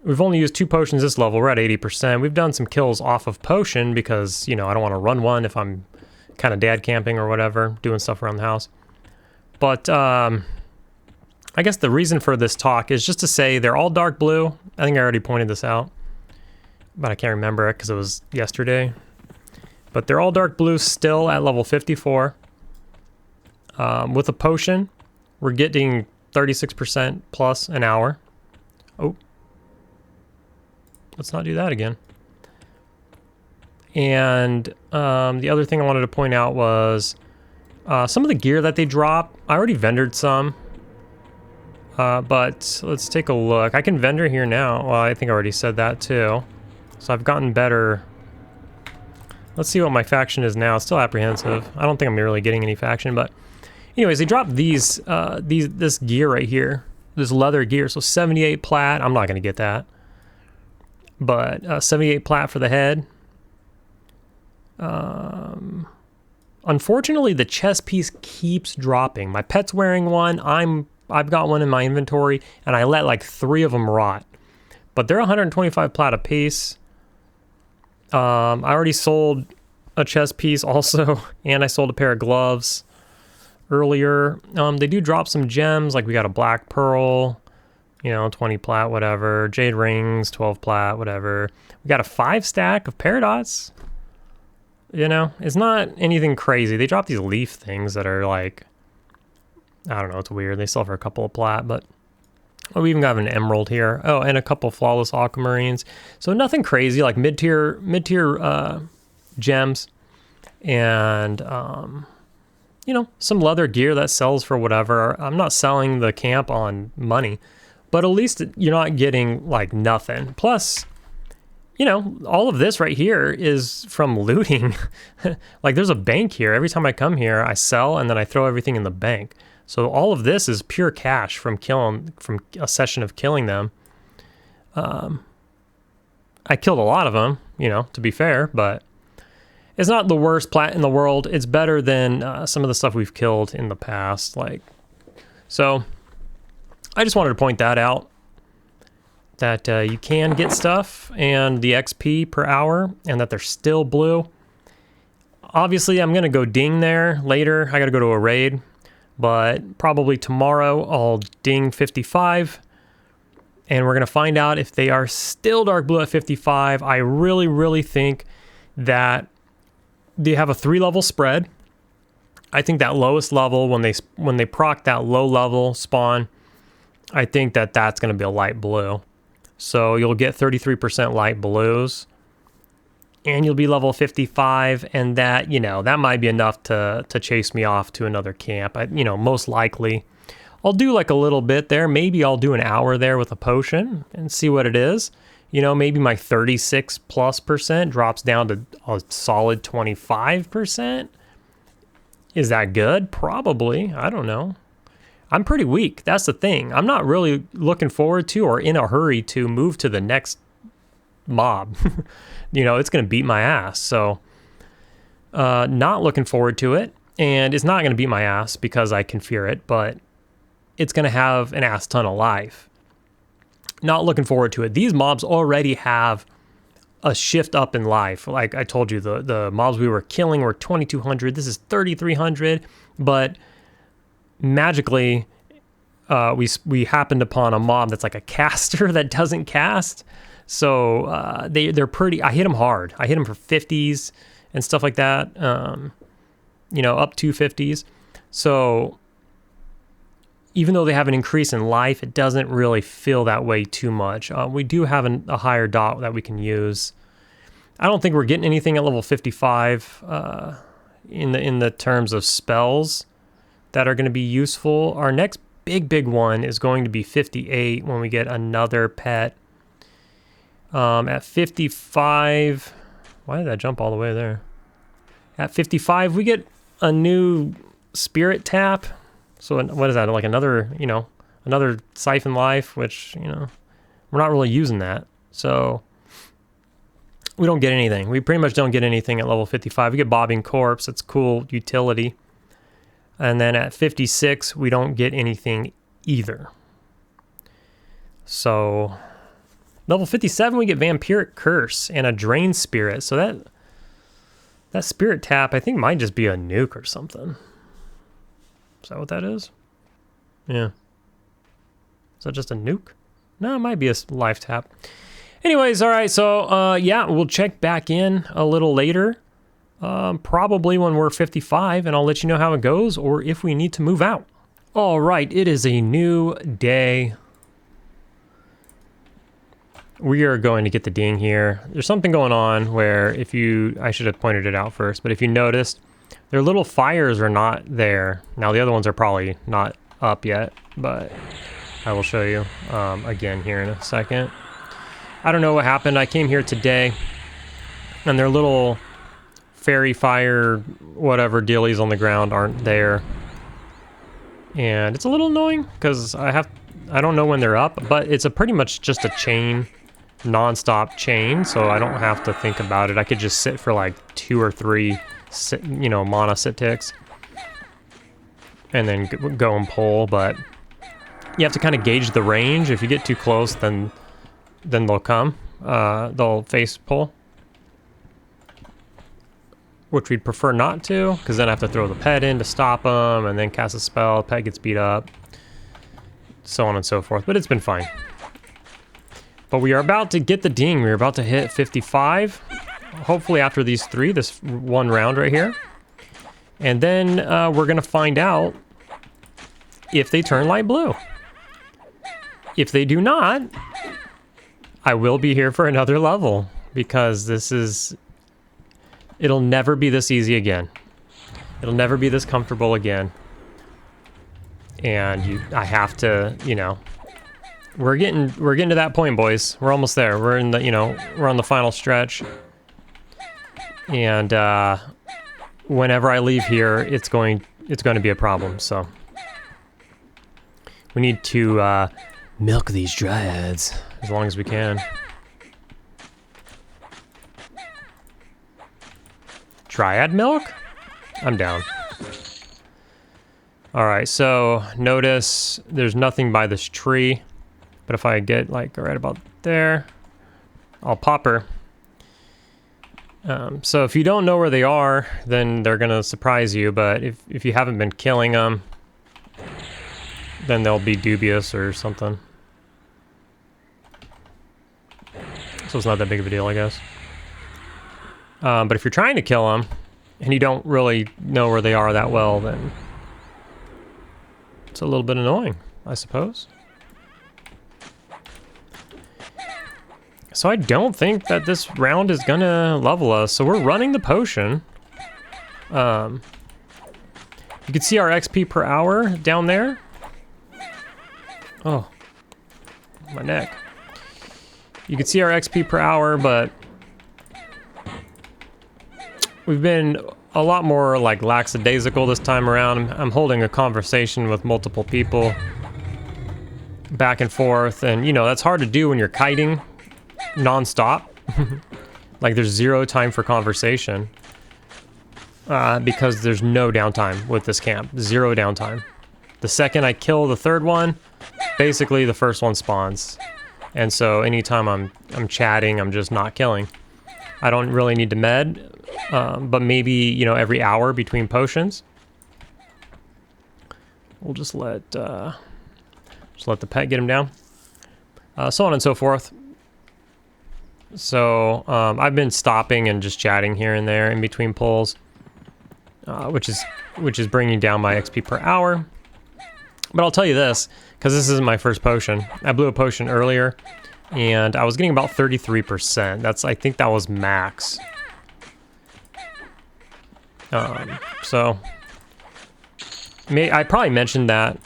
we've only used 2 potions this level. We're at 80%. We've done some kills off of potion because, you know, I don't want to run one if I'm kind of dad camping or whatever, doing stuff around the house. But I guess the reason for this talk is just to say they're all dark blue. I think I already pointed this out, but I can't remember it because it was yesterday. But they're all dark blue still at level 54. With a potion, we're getting 36% plus an hour. Oh, let's not do that again. And the other thing I wanted to point out was some of the gear that they drop. I already vendored some. But let's take a look. I can vendor here now. Well, I think I already said that too. So I've gotten better. Let's see what my faction is now. It's still apprehensive. I don't think I'm really getting any faction, but anyways, they dropped this gear right here. This leather gear. So 78 plat. I'm not going to get that. But 78 plat for the head. Unfortunately, the chest piece keeps dropping. My pet's wearing one. I've got one in my inventory, and I let like 3 of them rot. But they're 125 plat a piece. I already sold a chest piece also, and I sold a pair of gloves earlier. They do drop some gems, like we got a black pearl, you know, 20 plat, whatever. Jade rings, 12 plat, whatever. We got a 5 stack of paradots. You know, it's not anything crazy. They drop these leaf things that are like, I don't know, it's weird. They sell for a couple of plat, but oh, we even got an emerald here. Oh, and a couple of flawless aquamarines. So nothing crazy, like mid-tier gems, and you know, some leather gear that sells for whatever. I'm not selling the camp on money, but at least you're not getting like nothing. Plus, you know, all of this right here is from looting. Like there's a bank here. Every time I come here, I sell and then I throw everything in the bank. So all of this is pure cash from a session of killing them. I killed a lot of them, you know, to be fair, but it's not the worst plat in the world. It's better than some of the stuff we've killed in the past. Like, so I just wanted to point that out, that you can get stuff and the XP per hour, and that they're still blue. Obviously, I'm going to go ding there later. I got to go to a raid. But probably tomorrow I'll ding 55, and we're going to find out if they are still dark blue at 55. I really, really think that they have a 3-level spread. I think that lowest level, when they proc that low level spawn, I think that that's going to be a light blue. So you'll get 33% light blues, and you'll be level 55, and that, you know, that might be enough to chase me off to another camp. You know, most likely I'll do like a little bit there. Maybe I'll do an hour there with a potion and see what it is. You know, maybe my 36+% drops down to a solid 25%. Is that good? Probably. I don't know. I'm pretty weak. That's the thing. I'm not really looking forward to or in a hurry to move to the next mob. You know, it's going to beat my ass. So not looking forward to it, and it's not going to beat my ass because I can fear it, but it's going to have an ass ton of life. Not looking forward to it. These mobs already have a shift up in life. Like I told you, the mobs we were killing were 2,200. This is 3,300. But magically, we happened upon a mob that's like a caster that doesn't cast. So they're pretty. I hit them hard. I hit them for 50s and stuff like that. You know, up to 50s. So even though they have an increase in life, it doesn't really feel that way too much. We do have a higher dot that we can use. I don't think we're getting anything at level 55 in the terms of spells that are going to be useful. Our next big one is going to be 58 when we get another pet. At 55, why did I jump all the way there? At 55, we get a new spirit tap. So what is that? Like another, you know, another siphon life, which, you know, we're not really using that. So we don't get anything. We pretty much don't get anything at level 55. We get Bobbing Corpse. That's cool utility. And then at 56, we don't get anything either. So level 57, we get Vampiric Curse and a Drain Spirit. So that spirit tap, I think, might just be a nuke or something. Is that what that is? Yeah. Is that just a nuke? No, it might be a life tap. Anyways, all right, so yeah, we'll check back in a little later. Probably when we're 55, and I'll let you know how it goes or if we need to move out. All right, it is a new day. We are going to get the ding here. There's something going on where I should have pointed it out first, but if you noticed, their little fires are not there. Now the other ones are probably not up yet, but I will show you again here in a second. I don't know what happened. I came here today and their little fairy fire whatever dealies on the ground aren't there. And it's a little annoying because I don't know when they're up, but it's pretty much just a chain, non-stop chain, so I don't have to think about it. I could just sit for like 2 or 3 mana sit ticks and then go and pull, but you have to kind of gauge the range. If you get too close, then they'll come. They'll face pull, which we'd prefer not to, because then I have to throw the pet in to stop them and then cast a spell. Pet gets beat up, so on and so forth, but it's been fine. But we are about to get the ding. We're about to hit 55. Hopefully after these 3, this one round right here. And then we're going to find out if they turn light blue. If they do not, I will be here for another level, because it'll never be this easy again. It'll never be this comfortable again. And I have to, we're getting to that point, boys. We're almost there. We're in the, we're on the final stretch. And whenever I leave here, it's going to be a problem. So we need to milk these dryads as long as we can. Dryad milk? I'm down. All right, so notice there's nothing by this tree, but if I get like right about there, I'll pop her. So if you don't know where they are, then they're gonna surprise you, but if you haven't been killing them, then they'll be dubious or something. So it's not that big of a deal, I guess. But if you're trying to kill them, and you don't really know where they are that well, then it's a little bit annoying, I suppose. So I don't think that this round is gonna level us. So we're running the potion. You can see our XP per hour down there. Oh, my neck. You can see our XP per hour, but we've been a lot more like lackadaisical this time around. I'm holding a conversation with multiple people back and forth, and that's hard to do when you're kiting non-stop. Like there's 0 time for conversation because there's no downtime with this camp. 0 downtime. The second I kill the third one, basically the first one spawns. And so anytime I'm chatting, I'm just not killing. I don't really need to med, but maybe, you know, every hour between potions. We'll just let the pet get him down. So on and so forth. So I've been stopping and just chatting here and there in between pulls, which is bringing down my XP per hour. But I'll tell you this, because this isn't my first potion. I blew a potion earlier, and I was getting about 33%. I think that was max. So I probably mentioned that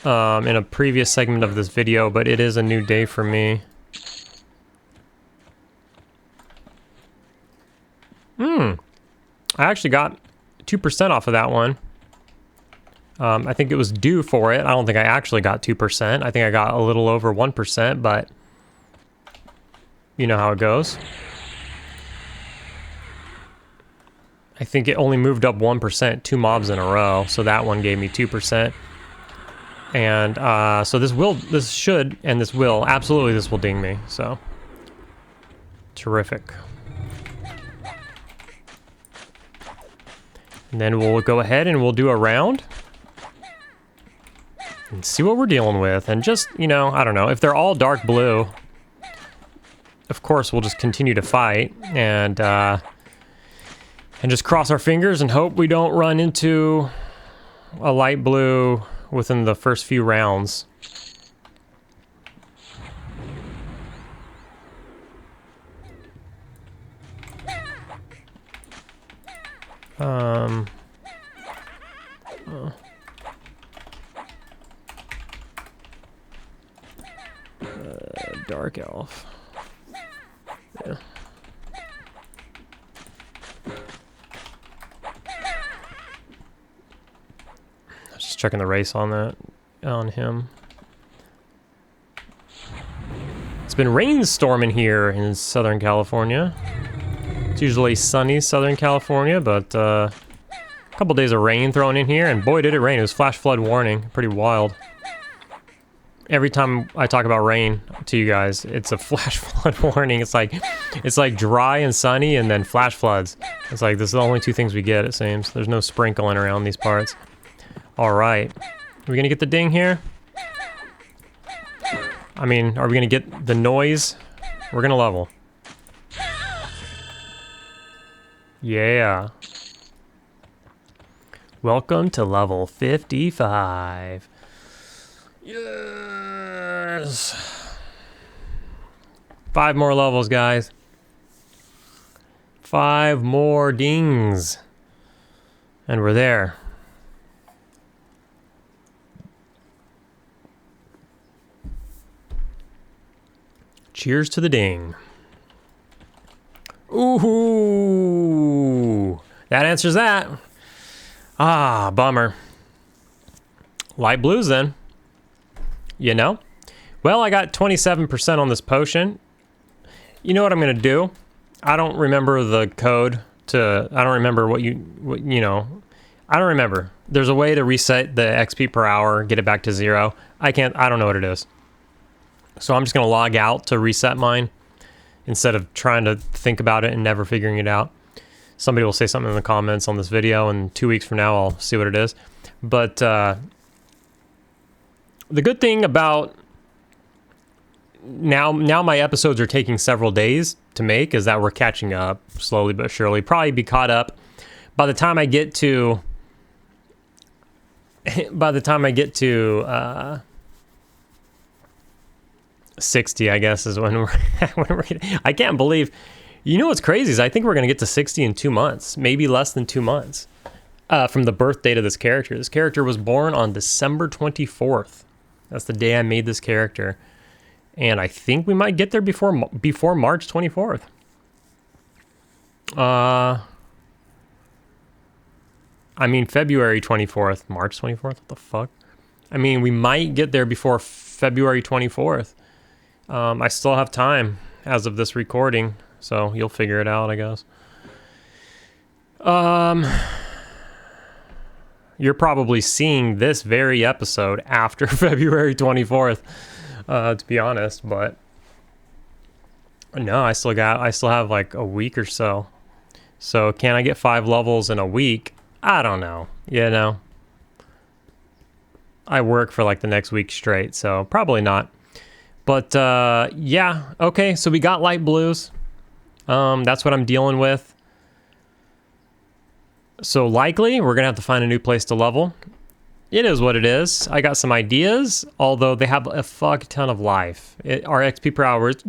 in a previous segment of this video, but it is a new day for me. I actually got 2% off of that one. I think it was due for it. I don't think I actually got 2%. I think I got a little over 1%, but you know how it goes. I think it only moved up 1%, 2 mobs in a row, so that one gave me 2%. And so this will ding me, so terrific. And then we'll go ahead and we'll do a round and see what we're dealing with. And just, you know, I don't know, if they're all dark blue, of course we'll just continue to fight and just cross our fingers and hope we don't run into a light blue within the first few rounds. Dark elf. Yeah. Just checking the race on him. It's been rainstorming here in Southern California. It's usually sunny Southern California, but a couple days of rain thrown in here, and boy did it rain. It was flash flood warning. Pretty wild. Every time I talk about rain to you guys, it's a flash flood warning. It's like dry and sunny and then flash floods. It's like this is the only two things we get, it seems. There's no sprinkling around these parts. All right. Are we gonna get the ding here? I mean, are we gonna get the noise? We're gonna level. Yeah. Welcome to level 55. Yes. 5 more levels, guys. 5 more dings. And we're there. Cheers to the ding. Ooh. That answers that. Ah, bummer. Light blues then. You know? Well, I got 27% on this potion. You know what I'm going to do? I don't remember the code to... I don't remember what you know... I don't remember. There's a way to reset the XP per hour, get it back to 0. I don't know what it is. So I'm just going to log out to reset mine instead of trying to think about it and never figuring it out. Somebody will say something in the comments on this video, and 2 weeks from now I'll see what it is. But the good thing about now my episodes are taking several days to make is that we're catching up slowly but surely. Probably be caught up by the time I get to 60, I guess, is when we're I can't believe, you know what's crazy is I think we're gonna get to 60 in 2 months, maybe less than 2 months, from the birth date of this character. This character was born on December 24th. That's the day I made this character, and I think we might get there before March 24th. I mean February 24th, March 24th. What the fuck? I mean, we might get there before February 24th. I still have time as of this recording, so you'll figure it out, I guess. You're probably seeing this very episode after February 24th, to be honest, but no, I still have like a week or so. So can I get 5 levels in a week? I don't know, you know. I work for like the next week straight, so probably not. But yeah, okay, so we got light blues. That's what I'm dealing with. So likely we're gonna have to find a new place to level. It is what it is. I got some ideas, although they have a fuck ton of life. Our XP per hour is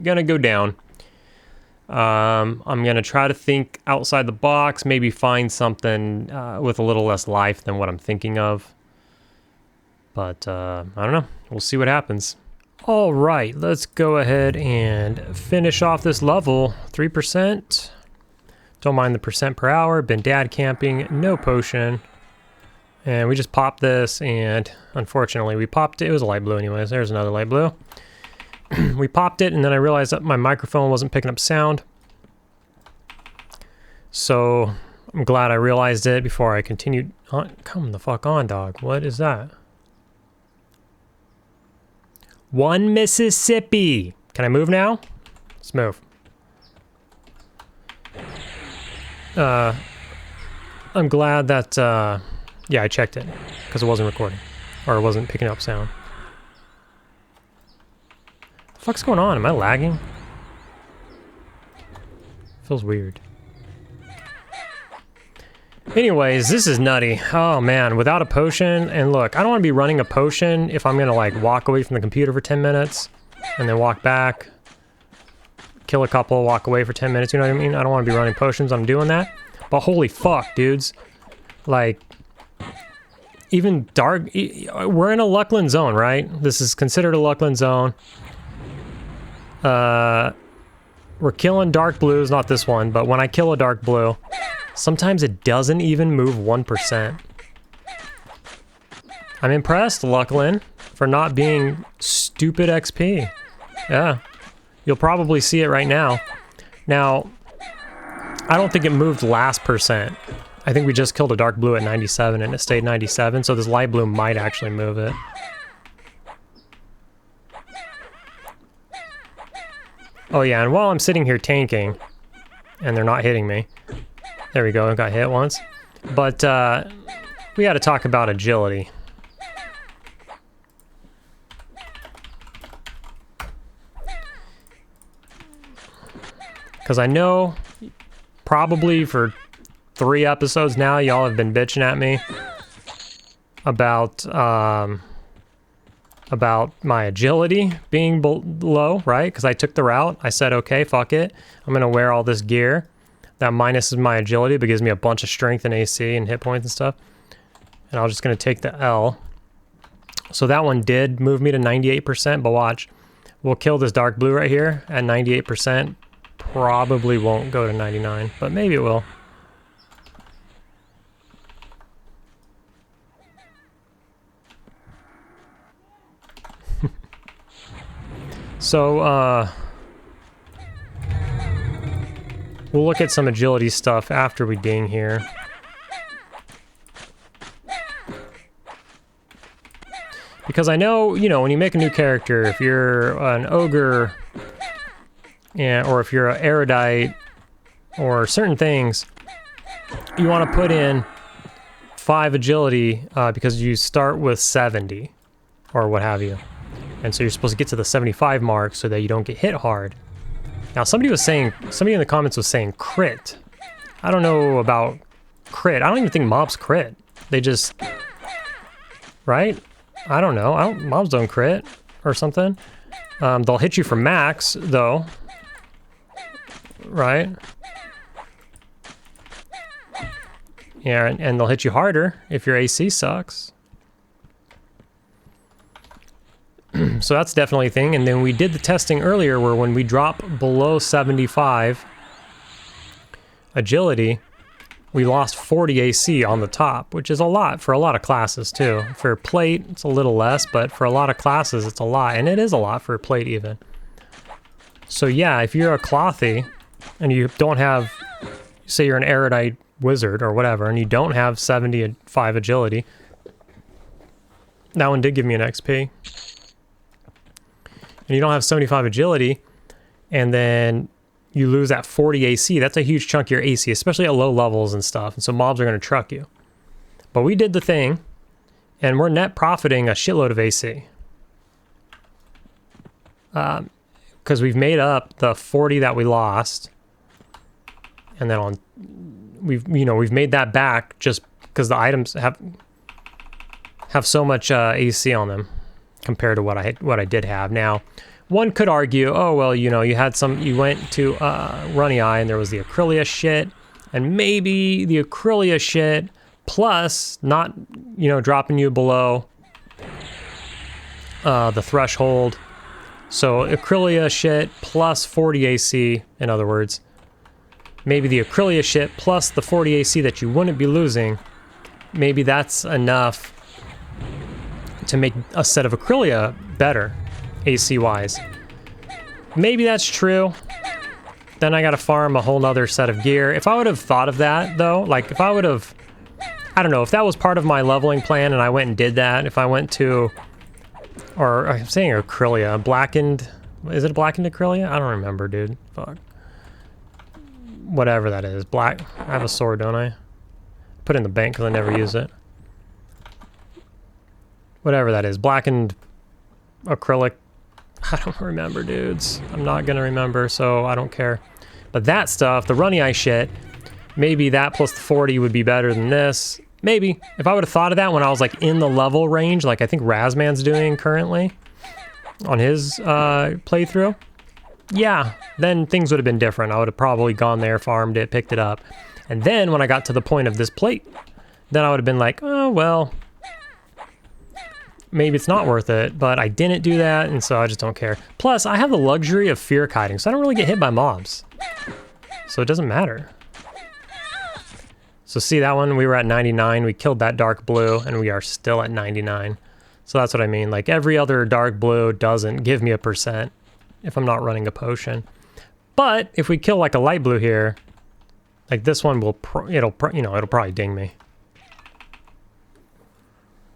gonna go down. I'm gonna try to think outside the box, maybe find something with a little less life than what I'm thinking of. But I don't know. We'll see what happens. All right, let's go ahead and finish off this level. 3%. Don't mind the percent per hour. Been dad camping. No potion. And we just popped this, and unfortunately we popped it. It was a light blue anyways. There's another light blue. We popped it, and then I realized that my microphone wasn't picking up sound. So I'm glad I realized it before I continued on. Come the fuck on, dog. What is that? One Mississippi. Can I move now? Let's move. I'm glad that, yeah, I checked it because it wasn't recording or it wasn't picking up sound. What the fuck's going on? Am I lagging? Feels weird. Anyways, this is nutty. Oh man, without a potion, and look, I don't want to be running a potion if I'm gonna like walk away from the computer for 10 minutes and then walk back, kill a couple, walk away for 10 minutes, you know what I mean? I don't want to be running potions, I'm doing that. But holy fuck, dudes. Like, even dark, we're in a Luckland zone, right? This is considered a Luckland zone. We're killing dark blues, not this one, but when I kill a dark blue, sometimes it doesn't even move 1%. I'm impressed, Luckland, for not being stupid XP. Yeah, you'll probably see it right now. Now, I don't think it moved last percent. I think we just killed a dark blue at 97 and it stayed 97, so this light blue might actually move it. Oh yeah, and while I'm sitting here tanking, and they're not hitting me, there we go, I got hit once. But we gotta talk about agility. Because I know probably for 3 episodes now, y'all have been bitching at me about my agility being low, right? Because I took the route. I said, okay, fuck it. I'm going to wear all this gear. That minuses my agility, but gives me a bunch of strength and AC and hit points and stuff. And I'm just going to take the L. So that one did move me to 98%, but watch. We'll kill this dark blue right here at 98%. Probably won't go to 99, but maybe it will. So, we'll look at some agility stuff after we ding here. Because I know, you know, when you make a new character, if you're an ogre, yeah, or if you're an erudite, or certain things, you want to put in 5 agility because you start with 70, or what have you. And so you're supposed to get to the 75 mark so that you don't get hit hard. Now somebody in the comments was saying crit. I don't know about crit. I don't even think mobs crit. They just, right? I don't know. Mobs don't crit or something. They'll hit you for max though. Right? Yeah, and they'll hit you harder if your AC sucks. So that's definitely a thing. And then we did the testing earlier where when we drop below 75 agility, we lost 40 AC on the top, which is a lot for a lot of classes too. For plate, it's a little less, but for a lot of classes, it's a lot. And it is a lot for plate even. So yeah, if you're a clothy and you don't have, say you're an erudite wizard or whatever, and you don't have 75 agility. That one did give me an XP. And you don't have 75 agility, and then you lose that 40 AC. That's a huge chunk of your AC, especially at low levels and stuff. And so mobs are going to truck you. But we did the thing, and we're net profiting a shitload of AC. Because we've made up the 40 that we lost, and then we've made that back just because the items have so much AC on them compared to what I did have. Now, one could argue, oh well, you went to Runny Eye and there was the Acrylia shit, and maybe the Acrylia shit plus not dropping you below the threshold. So Acrylia shit plus 40 AC, in other words. Maybe the Acrylia shit plus the 40 AC that you wouldn't be losing, maybe that's enough to make a set of Acrylia better, AC-wise. Maybe that's true. Then I gotta farm a whole nother set of gear. If I would have thought of that, though, like if I would have, I don't know, if that was part of my leveling plan and I went and did that, if I went to, or I'm saying Acrylia, blackened, is it a blackened Acrylia? I don't remember, dude. Fuck. Whatever that is. Black, I have a sword, don't I? Put it in the bank because I never use it. Whatever that is. Blackened acrylic. I don't remember, dudes. I'm not going to remember, so I don't care. But that stuff, the Runny Eye shit, maybe that plus the 40 would be better than this. Maybe. If I would have thought of that when I was like in the level range, like I think Razman's doing currently on his playthrough, yeah, then things would have been different. I would have probably gone there, farmed it, picked it up. And then when I got to the point of this plate, then I would have been like, oh, well, maybe it's not worth it. But I didn't do that, and so I just don't care. Plus, I have the luxury of fear kiting, so I don't really get hit by mobs. So it doesn't matter. So see that one? We were at 99. We killed that dark blue, and we are still at 99. So that's what I mean. Like, every other dark blue doesn't give me a % if I'm not running a potion. But if we kill like a light blue here, like this one will, it'll probably ding me.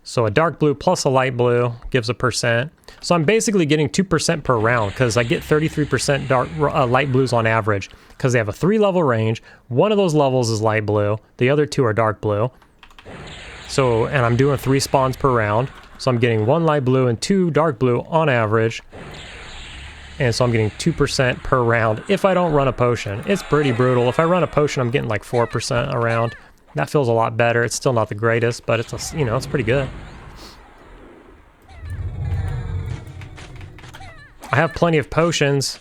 So a dark blue plus a light blue gives a %. So I'm basically getting 2% per round because I get 33% dark light blues on average because they have a 3-level range. One of those levels is light blue. The other 2 are dark blue. So, and I'm doing 3 spawns per round. So I'm getting 1 light blue and 2 dark blue on average. And so I'm getting 2% per round if I don't run a potion. It's pretty brutal. If I run a potion, I'm getting like 4% a round. That feels a lot better. It's still not the greatest, but it's it's pretty good. I have plenty of potions.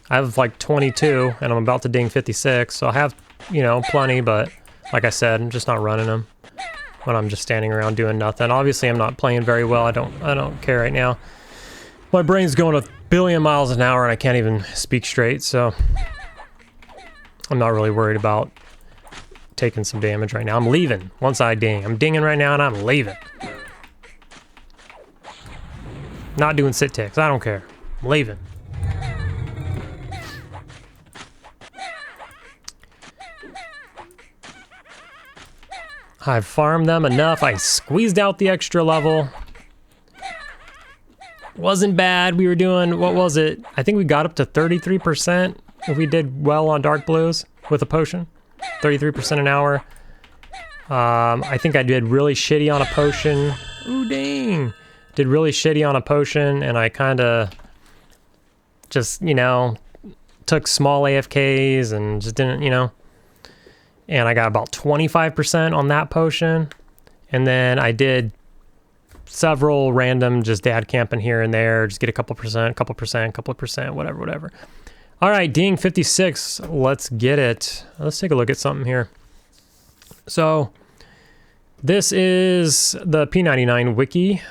I have like 22, and I'm about to ding 56, so I have, plenty, but like I said, I'm just not running them when I'm just standing around doing nothing. Obviously, I'm not playing very well. I don't care right now. My brain's going a billion miles an hour and I can't even speak straight, so I'm not really worried about taking some damage right now. I'm leaving once I ding. I'm dinging right now and I'm leaving. Not doing sit ticks. I don't care. I'm leaving. I've farmed them enough. I squeezed out the extra level. Wasn't bad. We were doing, what was it? I think we got up to 33% if we did well on dark blues with a potion. 33% an hour. I think I did really shitty on a potion. Ooh, dang. Did really shitty on a potion, and I kind of just, took small AFKs and just didn't, And I got about 25% on that potion. And then I did several random just dad camping here and there, just get a couple percent, whatever. All right, ding 56, let's get it. Let's take a look at something here. So this is the P99 wiki,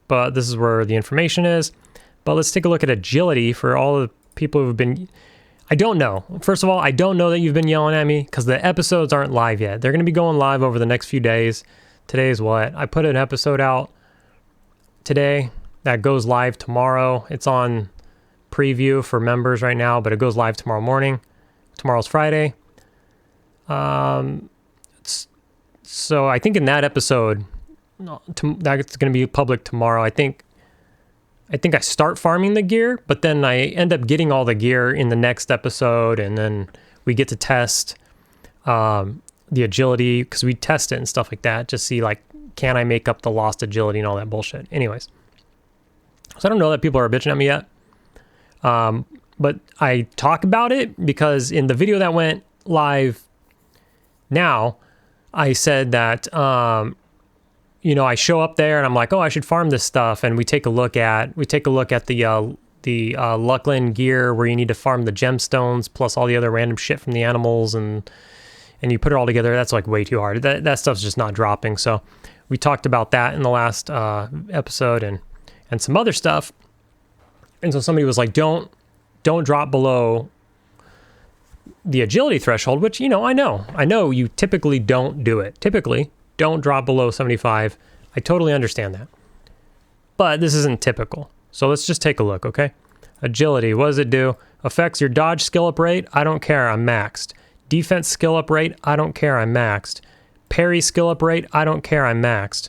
but this is where the information is. But let's take a look at agility for all the people who've been, I don't know. First of all, I don't know that you've been yelling at me because the episodes aren't live yet. They're going to be going live over the next few days. Today is what? I put an episode out today that goes live tomorrow. It's on preview for members right now, but it goes live tomorrow morning. Tomorrow's Friday. So I think in that episode, that's going to be public tomorrow. I think I start farming the gear, but then I end up getting all the gear in the next episode, and then we get to test the agility, because we test it and stuff like that, just see like, can I make up the lost agility and all that bullshit. Anyways, so I don't know that people are bitching at me yet, but I talk about it because in the video that went live now, I said that you know, I show up there and I'm like, oh, I should farm this stuff, and we take a look at the Luckland gear where you need to farm the gemstones plus all the other random shit from the animals, and you put it all together. That's like way too hard. That stuff's just not dropping. So we talked about that in the last episode and some other stuff. And so somebody was like, don't drop below the agility threshold, which, you know I know you typically don't do it. Typically don't drop below 75. I totally understand that. But this isn't typical. So let's just take a look, okay? Agility, what does it do? Affects your dodge skill up rate. I don't care, I'm maxed. Defense skill up rate. I don't care, I'm maxed. Parry skill up rate. I don't care, I'm maxed.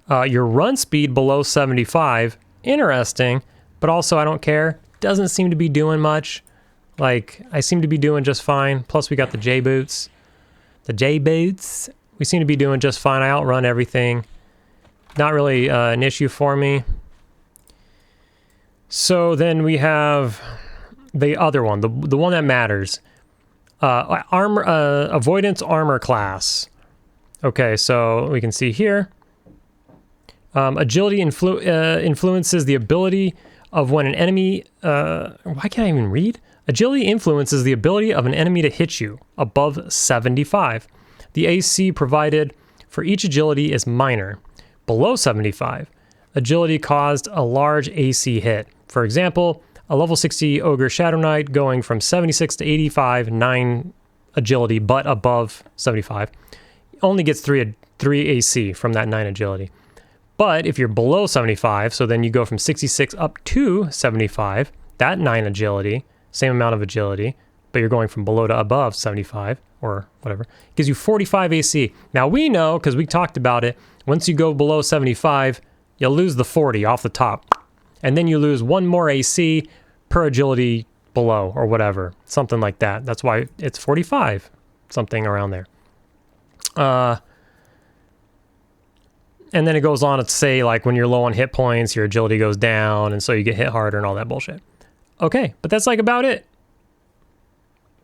Your run speed below 75. Interesting, but also I don't care. Doesn't seem to be doing much. Like, I seem to be doing just fine. Plus we got the J boots. The J boots. We seem to be doing just fine. I outrun everything. Not really an issue for me. So then we have the other one, the one that matters. Avoidance armor class. Okay, so we can see here. Agility influences the ability of when an enemy... why can't I even read? Agility influences the ability of an enemy to hit you above 75. The AC provided for each agility is minor. Below 75, agility caused a large AC hit. For example, a level 60 Ogre Shadow Knight going from 76 to 85, 9 agility, but above 75, only gets 3 AC from that 9 agility. But if you're below 75, so then you go from 66 up to 75, that 9 agility, same amount of agility, but you're going from below to above 75 or whatever, gives you 45 AC. Now we know, because we talked about it, once you go below 75, you'll lose the 40 off the top. And then you lose 1 more AC per agility below or whatever, something like that. That's why it's 45, something around there. And then it goes on to say, like, when you're low on hit points, your agility goes down, and so you get hit harder and all that bullshit. Okay, but that's like about it.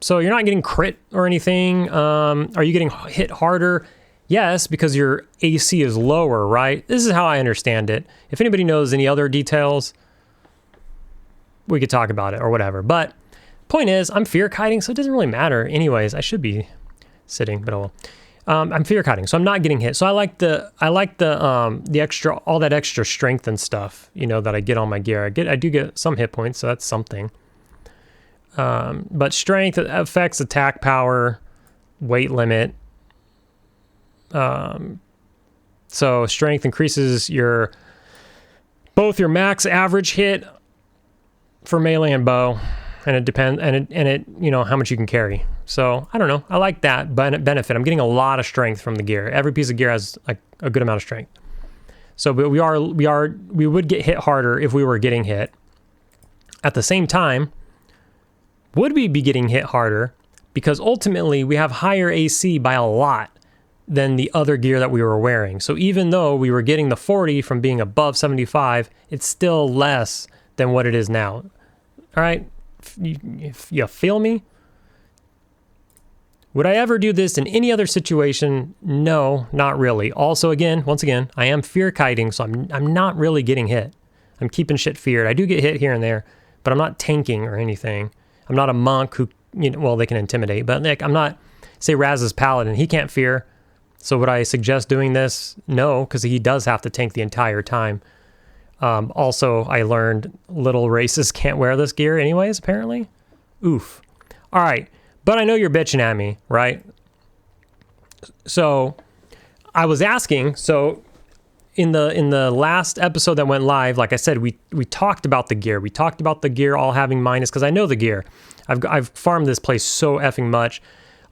So you're not getting crit or anything. Are you getting hit harder? Yes, because your AC is lower, right? This is how I understand it. If anybody knows any other details, we could talk about it or whatever. But point is, I'm fear kiting, so it doesn't really matter. Anyways, I should be sitting, but oh well. I'm fear kiting, so I'm not getting hit. So I like the extra, all that extra strength and stuff, you know, that I get on my gear. I do get some hit points, so that's something. But strength affects attack power, weight limit. So strength increases both your max average hit for melee and bow, and it depends, and it you know, how much you can carry. So I don't know. I like that benefit. I'm getting a lot of strength from the gear. Every piece of gear has a good amount of strength. So, but we would get hit harder if we were getting hit. At the same time, would we be getting hit harder because ultimately we have higher AC by a lot than the other gear that we were wearing. So even though we were getting the 40 from being above 75, it's still less than what it is now. All right, if you feel me? Would I ever do this in any other situation? No, not really. Also, once again, I am fear kiting, so I'm not really getting hit. I'm keeping shit feared. I do get hit here and there, but I'm not tanking or anything. I'm not a monk who, you know, well, they can intimidate, but like, I'm not, say Raz's paladin, he can't fear. So would I suggest doing this? No, because he does have to tank the entire time. Also, I learned little races can't wear this gear anyways, apparently. Oof. All right, but I know you're bitching at me, right? So I was asking, so in the last episode that went live, like I said, we talked about the gear. We talked about the gear all having minus, because I know the gear. I've farmed this place so effing much.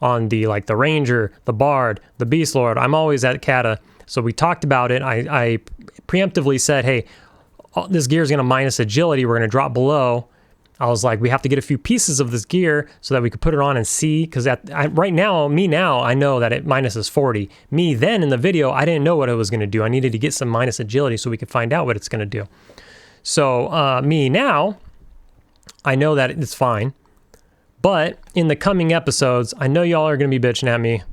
on the like the Ranger, the Bard, the Beast Lord. I'm always at Kata. So we talked about it. I preemptively said, hey, this gear is going to minus agility. We're going to drop below. I was like, we have to get a few pieces of this gear so that we could put it on and see. Because right now, I know that it minuses 40. Me then in the video, I didn't know what it was going to do. I needed to get some minus agility so we could find out what it's going to do. So me now, I know that it's fine. But in the coming episodes, I know y'all are going to be bitching at me.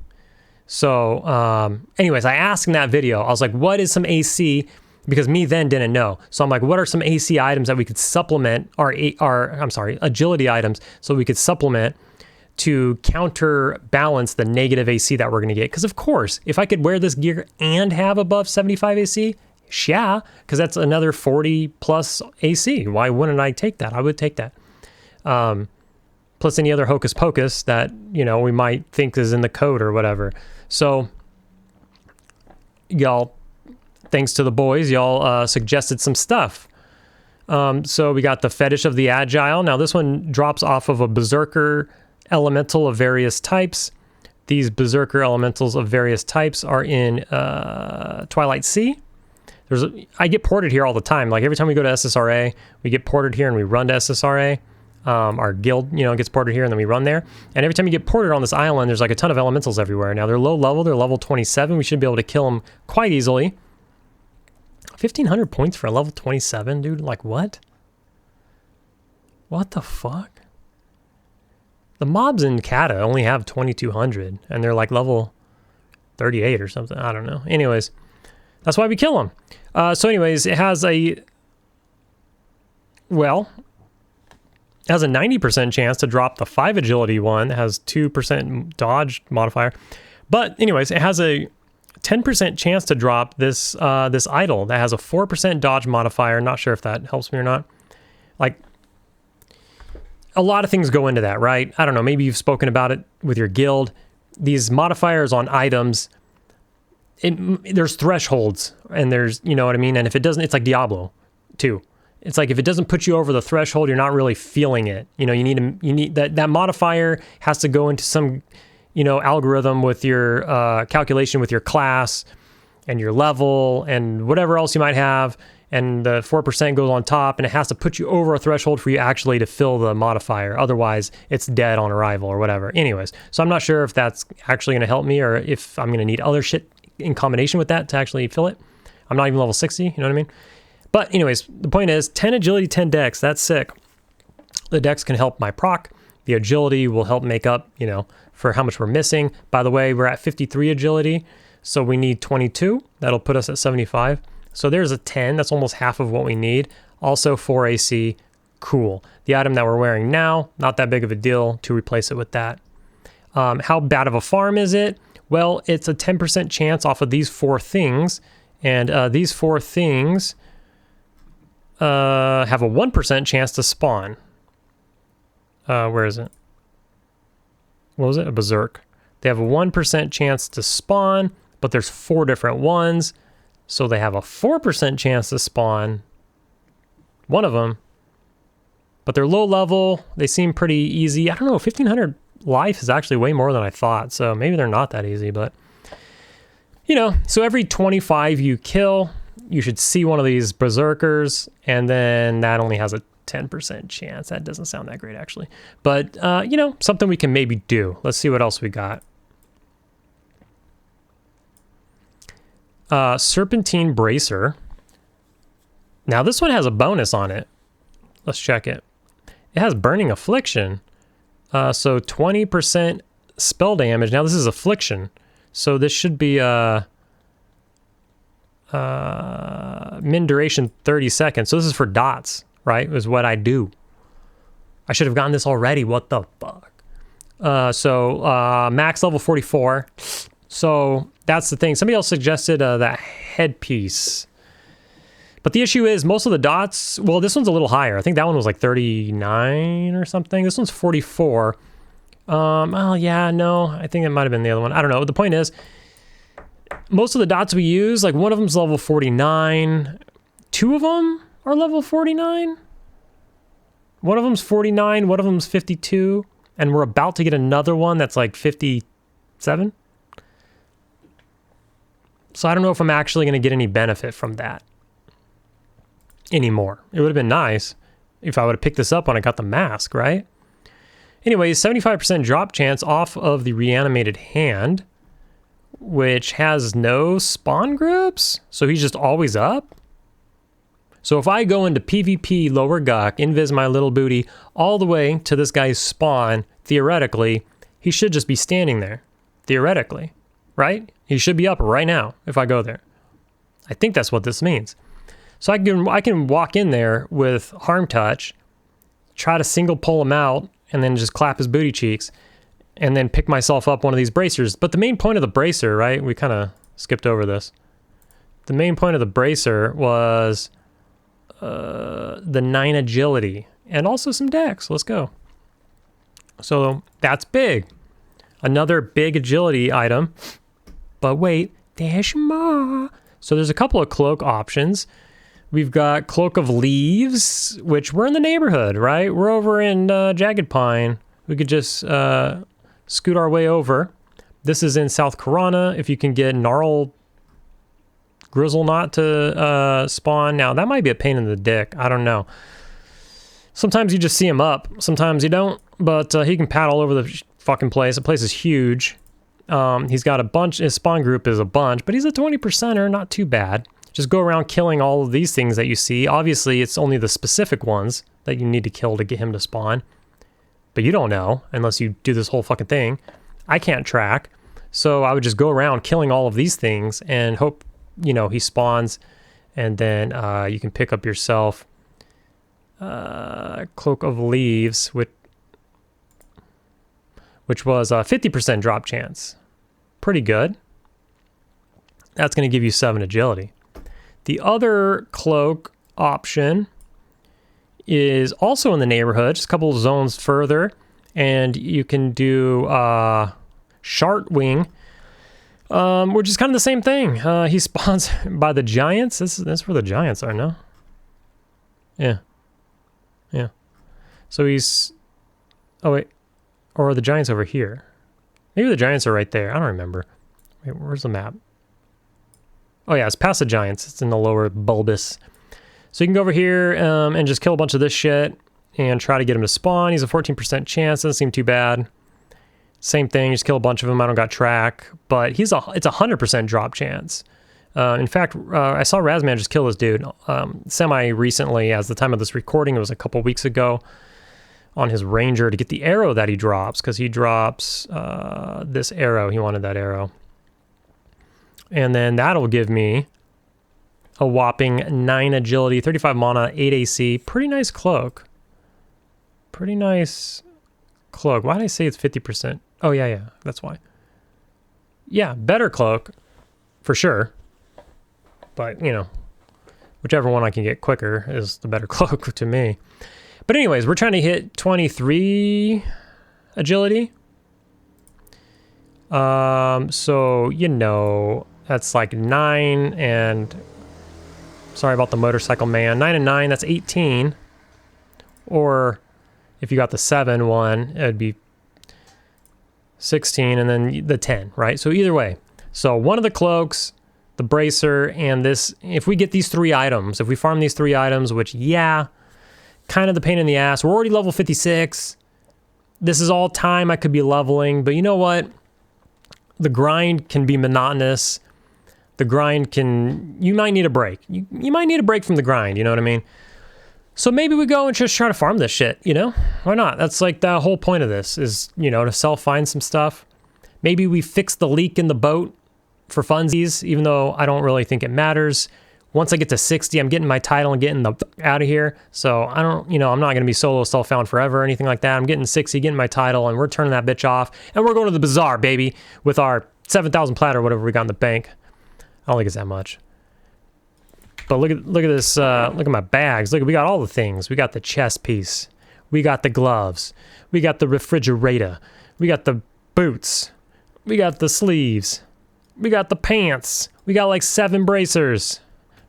So anyways, I asked in that video, I was like, what is some AC? Because me then didn't know. So I'm like, what are some AC items that we could supplement our agility items so we could supplement to counterbalance the negative AC that we're going to get? Because of course, if I could wear this gear and have above 75 AC, yeah, because that's another 40 plus AC. Why wouldn't I take that? I would take that. Plus any other hocus pocus that, you know, we might think is in the code or whatever. So y'all, thanks to the boys, y'all suggested some stuff. So we got the Fetish of the Agile. Now this one drops off of a Berserker elemental of various types. These Berserker elementals of various types are in Twilight Sea. I get ported here all the time. Like every time we go to SSRA, we get ported here and we run to SSRA. Our guild, you know, gets ported here and then we run there. And every time you get ported on this island, there's like a ton of elementals everywhere. Now they're low level. They're level 27. We should be able to kill them quite easily. 1,500 points for a level 27, dude. Like what? What the fuck? The mobs in Kata only have 2,200 and they're like level 38 or something. I don't know. Anyways, that's why we kill them. So anyways, it has a 90% chance to drop the 5 agility one. It has 2% dodge modifier. But anyways, it has a 10% chance to drop this this idol that has a 4% dodge modifier. Not sure if that helps me or not. Like, a lot of things go into that, right? I don't know. Maybe you've spoken about it with your guild. These modifiers on items, there's thresholds, and there's, you know what I mean? And if it doesn't, it's like Diablo too. It's like if it doesn't put you over the threshold, you're not really feeling it. You know, you need that modifier has to go into some, you know, algorithm with your calculation with your class and your level and whatever else you might have, and the 4% goes on top, and it has to put you over a threshold for you actually to fill the modifier. Otherwise, it's dead on arrival or whatever. Anyways, so I'm not sure if that's actually going to help me or if I'm going to need other shit in combination with that to actually fill it. I'm not even level 60, you know what I mean? But anyways, the point is 10 agility, 10 dex. That's sick. The dex can help my proc. The agility will help make up, you know, for how much we're missing. By the way, we're at 53 agility, so we need 22. That'll put us at 75. So there's a 10. That's almost half of what we need. Also 4 AC. Cool. The item that we're wearing now, not that big of a deal to replace it with that. How bad of a farm is it? Well, it's a 10% chance off of these 4 things. And these 4 things have a 1% chance to spawn. Where is it? What was it? A Berserk. They have a 1% chance to spawn, but there's 4 different ones. So they have a 4% chance to spawn one of them. But they're low level. They seem pretty easy. I don't know, 1,500 life is actually way more than I thought. So maybe they're not that easy, but you know, so every 25 you kill, you should see one of these berserkers, and then that only has a 10% chance. That doesn't sound that great, actually. But, you know, something we can maybe do. Let's see what else we got. Serpentine Bracer. Now, this one has a bonus on it. Let's check it. It has Burning Affliction. So 20% spell damage. Now, this is Affliction. So this should be min duration 30 seconds. So this is for dots, right? Is what I do. I should have gotten this already. What the fuck? So max level 44. So that's the thing. Somebody else suggested that headpiece. But the issue is most of the dots, well, this one's a little higher. I think that one was like 39 or something. This one's 44. Oh yeah, no, I think it might have been the other one. I don't know. The point is, most of the dots we use, like one of them's level 49. 2 of them are level 49. One of them's 49. One of them's 52. And we're about to get another one that's like 57. So I don't know if I'm actually going to get any benefit from that anymore. It would have been nice if I would have picked this up when I got the mask, right? Anyways, 75% drop chance off of the reanimated hand, which has no spawn groups. So he's just always up. So if I go into PvP, lower Guck, invis my little booty all the way to this guy's spawn, theoretically, he should just be standing there. Theoretically, right? He should be up right now if I go there. I think that's what this means. So I can walk in there with Harm Touch, try to single pull him out, and then just clap his booty cheeks, and then pick myself up one of these bracers. But the main point of the bracer, right? We kind of skipped over this. The main point of the bracer was the 9 agility and also some dex. Let's go. So that's big. Another big agility item. But wait, there's more. So there's a couple of cloak options. We've got Cloak of Leaves, which we're in the neighborhood, right? We're over in Jagged Pine. We could just scoot our way over. This is in South Corona. If you can get Gnarl Grizzle Knot to spawn. Now, that might be a pain in the dick. I don't know. Sometimes you just see him up. Sometimes you don't. But he can pad all over the fucking place. The place is huge. He's got a bunch. His spawn group is a bunch. But he's a 20%er. Not too bad. Just go around killing all of these things that you see. Obviously, it's only the specific ones that you need to kill to get him to spawn. But you don't know unless you do this whole fucking thing. I can't track. So I would just go around killing all of these things and hope, you know, he spawns. And then you can pick up yourself Cloak of Leaves, which was a 50% drop chance. Pretty good. That's going to give you 7 agility. The other cloak option is also in the neighborhood, just a couple of zones further, and you can do Shart Wing, which is kind of the same thing. He spawns by the giants. That's where the giants are, no? Yeah. Yeah. So he's... Oh, wait. Or are the giants over here? Maybe the giants are right there. I don't remember. Wait, where's the map? Oh yeah, it's past the giants. It's in the lower bulbous. So you can go over here and just kill a bunch of this shit and try to get him to spawn. He's a 14% chance. Doesn't seem too bad. Same thing, just kill a bunch of them. I don't got track, but it's a 100% drop chance. In fact, I saw Razman just kill this dude semi-recently. As the time of this recording, it was a couple weeks ago, on his ranger to get the arrow that he drops, because he drops this arrow. He wanted that arrow. And then that'll give me a whopping 9 agility, 35 mana, 8 AC. Pretty nice cloak. Pretty nice cloak. Why did I say it's 50%? Oh, yeah, that's why. Yeah, better cloak, for sure. But, you know, whichever one I can get quicker is the better cloak to me. But anyways, we're trying to hit 23 agility. So, you know... That's like 9 and... Sorry about the motorcycle man. 9 and 9, that's 18. Or if you got the 7 one, it would be 16 and then the 10, right? So either way. So one of the cloaks, the bracer, and this... If we get these 3 items, if we farm these 3 items, which, yeah, kind of the pain in the ass. We're already level 56. This is all time I could be leveling. But you know what? The grind can be monotonous. The grind can... You might need a break. You might need a break from the grind, you know what I mean? So maybe we go and just try to farm this shit, you know? Why not? That's like the whole point of this is, you know, to self-find some stuff. Maybe we fix the leak in the boat for funsies, even though I don't really think it matters. Once I get to 60, I'm getting my title and getting the out of here. So I don't, you know, I'm not going to be solo self-found forever or anything like that. I'm getting 60, getting my title, and we're turning that bitch off. And we're going to the bazaar, baby, with our 7,000 plat or whatever we got in the bank. I don't think it's that much. But look at this, look at my bags. Look, we got all the things. We got the chest piece. We got the gloves. We got the refrigerator. We got the boots. We got the sleeves. We got the pants. We got like 7 bracers.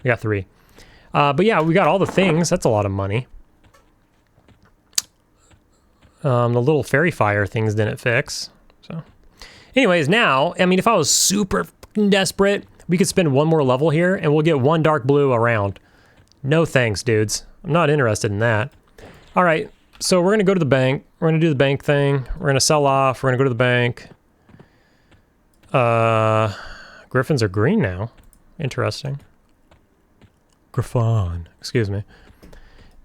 We got 3. But yeah, we got all the things. That's a lot of money. The little fairy fire things didn't fix. So, anyways, now, I mean, if I was super desperate, we could spend one more level here and we'll get one dark blue around. No thanks, dudes. I'm not interested in that. All right, so we're gonna go to the bank. We're gonna do the bank thing. We're gonna sell off. We're gonna go to the bank. Griffins are green now. Interesting. Griffon, excuse me.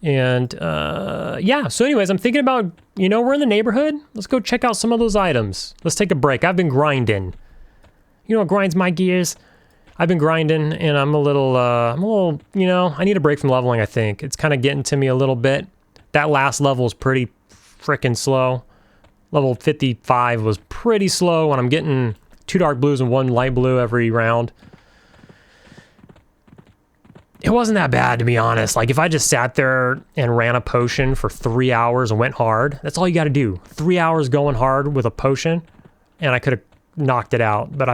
And yeah, so anyways, I'm thinking about, you know, we're in the neighborhood. Let's go check out some of those items. Let's take a break. I've been grinding. You know what grinds my gears? I've been grinding and I'm a little, you know, I need a break from leveling, I think. It's kind of getting to me a little bit. That last level is pretty freaking slow. Level 55 was pretty slow when I'm getting 2 dark blues and 1 light blue every round. It wasn't that bad, to be honest. Like, if I just sat there and ran a potion for 3 hours and went hard, that's all you got to do. 3 hours going hard with a potion, and I could have knocked it out. But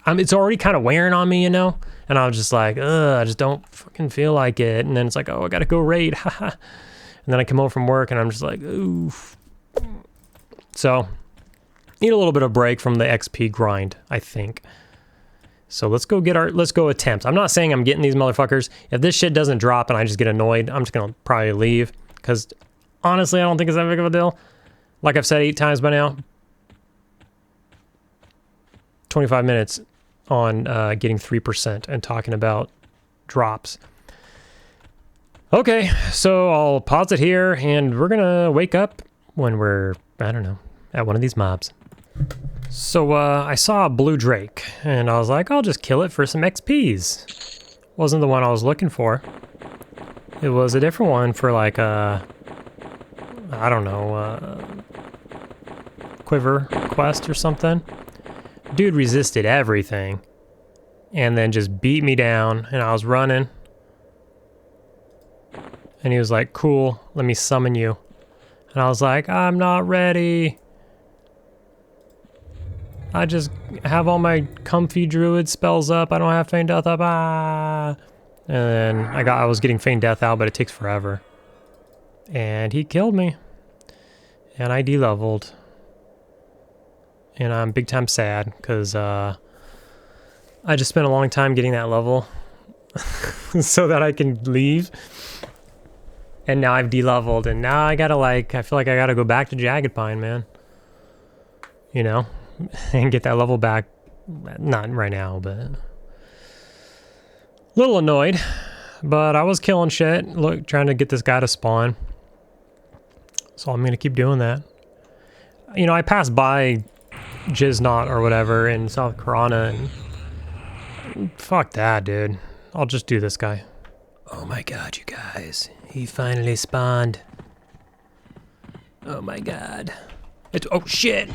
it's already kind of wearing on me, you know? And I was just like, ugh, I just don't fucking feel like it. And then it's like, oh, I got to go raid. And then I come home from work, and I'm just like, oof. So, need a little bit of break from the XP grind, I think. So let's go attempt. I'm not saying I'm getting these motherfuckers. If this shit doesn't drop and I just get annoyed, I'm just gonna probably leave. Because honestly, I don't think it's that big of a deal. Like I've said 8 times by now. 25 minutes on getting 3% and talking about drops. Okay, so I'll pause it here and we're gonna wake up when we're, I don't know, at one of these mobs. So I saw a blue drake and I was like, I'll just kill it for some XPs. Wasn't the one I was looking for. It was a different one for like a, I don't know, quiver quest or something. Dude resisted everything and then just beat me down and I was running. And he was like, cool, let me summon you. And I was like, I'm not ready. I just have all my comfy druid spells up. I don't have feign death up. Ah. And then I was getting feign death out, but it takes forever. And he killed me. And I de-leveled. And I'm big time sad because I just spent a long time getting that level so that I can leave. And now I've de-leveled and now I gotta I feel like I gotta go back to Jagged Pine, man. You know? And get that level back. Not right now, but a little annoyed. But I was killing shit, trying to get this guy to spawn. So I'm gonna keep doing that. You know, I passed by Jiznot or whatever in South Karana and fuck that, dude. I'll just do this guy. Oh my god, you guys. He finally spawned. Oh my god. Oh shit!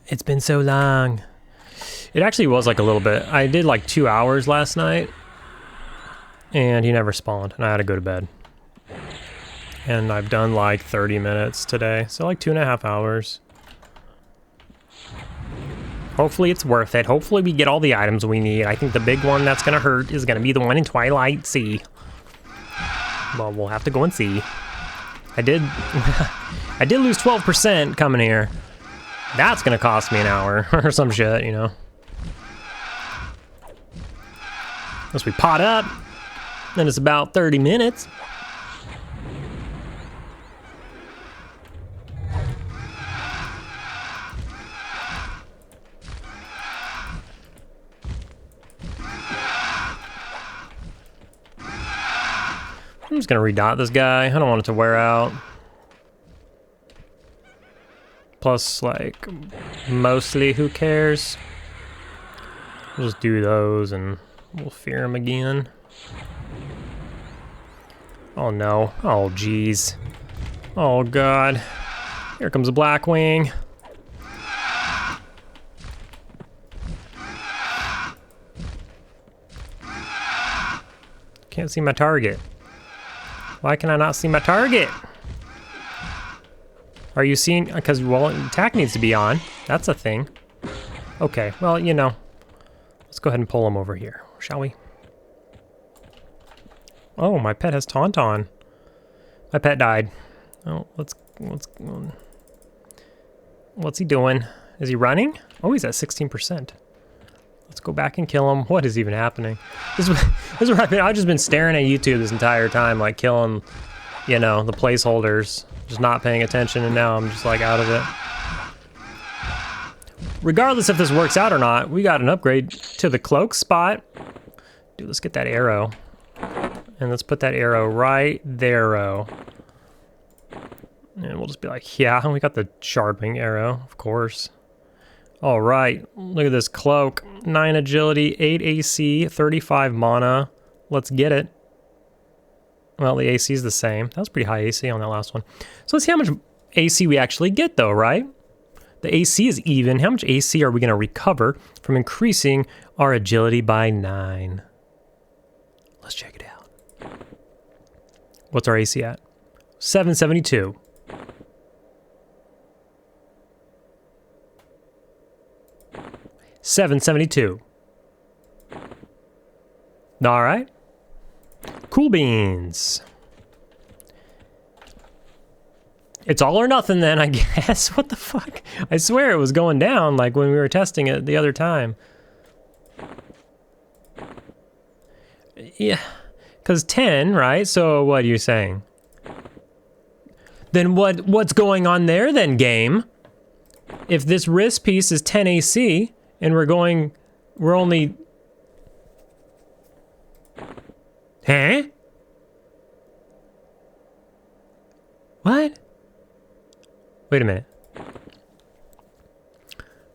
It's been so long. It actually was like a little bit. I did like 2 hours last night and he never spawned and I had to go to bed. And I've done like 30 minutes today, so like 2.5 hours. Hopefully it's worth it. Hopefully we get all the items we need. I think the big one that's gonna hurt is gonna be the one in Twilight Sea. Well, we'll have to go and see. I did lose 12% coming here. That's gonna cost me an hour or some shit, you know. Unless we pot up, then it's about 30 minutes. I'm just gonna redot this guy. I don't want it to wear out. Plus, like, mostly who cares? We'll just do those and we'll fear him again. Oh no. Oh geez. Oh god. Here comes a Blackwing. Can't see my target. Why can I not see my target? Are you seeing? Because, well, attack needs to be on. That's a thing. Okay, well, you know. Let's go ahead and pull him over here, shall we? Oh, my pet has Tauntaun. My pet died. Oh, what's he doing? Is he running? Oh, he's at 16%. Let's go back and kill him. What is even happening? This is what I've just been staring at YouTube this entire time, like killing, you know, the placeholders, just not paying attention, and now I'm just like out of it. Regardless if this works out or not, we got an upgrade to the cloak spot. Dude, let's get that arrow. And let's put that arrow right there. And we'll just be like, yeah, we got the sharpening arrow, of course. All right, look at this cloak. 9 agility, 8 AC, 35 mana. Let's get it. Well, the AC is the same. That was pretty high AC on that last one. So let's see how much AC we actually get though, right? The AC is even. How much AC are we gonna recover from increasing our agility by 9? Let's check it out. What's our AC at? 772. $772. All right. Cool beans. It's all or nothing then, I guess. What the fuck? I swear it was going down like when we were testing it the other time. Yeah, because 10, right? So what are you saying? Then what's going on there then, game? If this wrist piece is 10 AC and we're only... Huh? What? Wait a minute.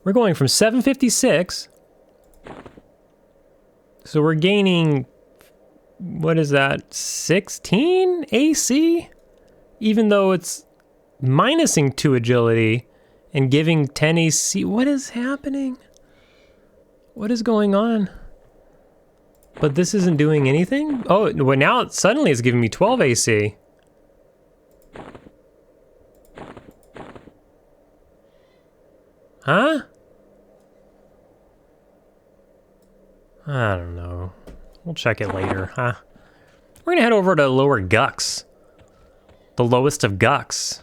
We're going from 756. So we're gaining, what is that, 16 AC? Even though it's minusing 2 agility and giving 10 AC. What is happening? What is going on? But this isn't doing anything? Oh, well now suddenly it's giving me 12 AC. Huh? I don't know. We'll check it later, huh? We're gonna head over to lower Gucks. The lowest of Gucks.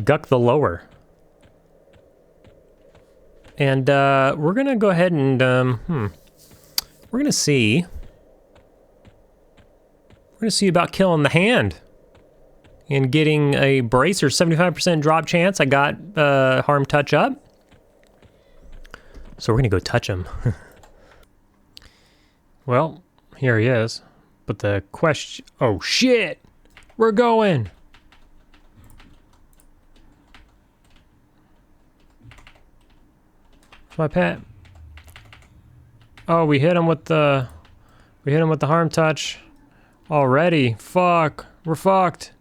Guck the lower. And we're gonna go ahead and we're gonna see. We're gonna see about killing the hand and getting a bracer, 75% drop chance. I got harm touch up. So we're gonna go touch him. Well, here he is. But the question, oh shit, we're going. My pet. Oh, we hit him with the harm touch already. Fuck, we're fucked.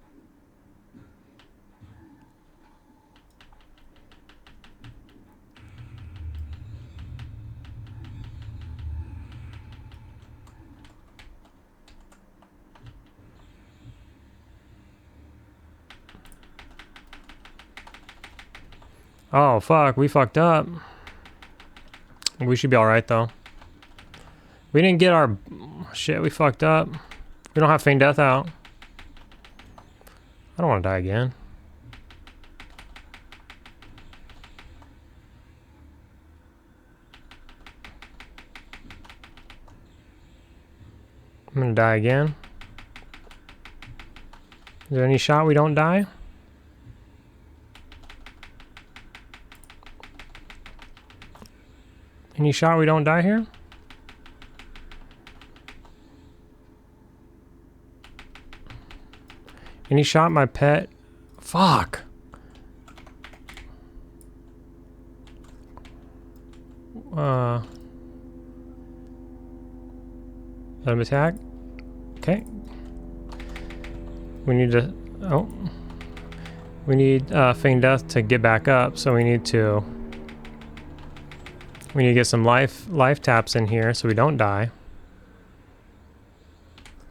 Oh fuck, we fucked up. We should be alright though. We didn't get our... Shit, we fucked up. We don't have Feign Death out. I don't want to die again. I'm gonna die again. Is there any shot we don't die? Any shot we don't die here? Any shot my pet? Fuck. Let him attack. Okay. We need to... Oh. We need Feign Death to get back up, so we need to... We need to get some life taps in here so we don't die.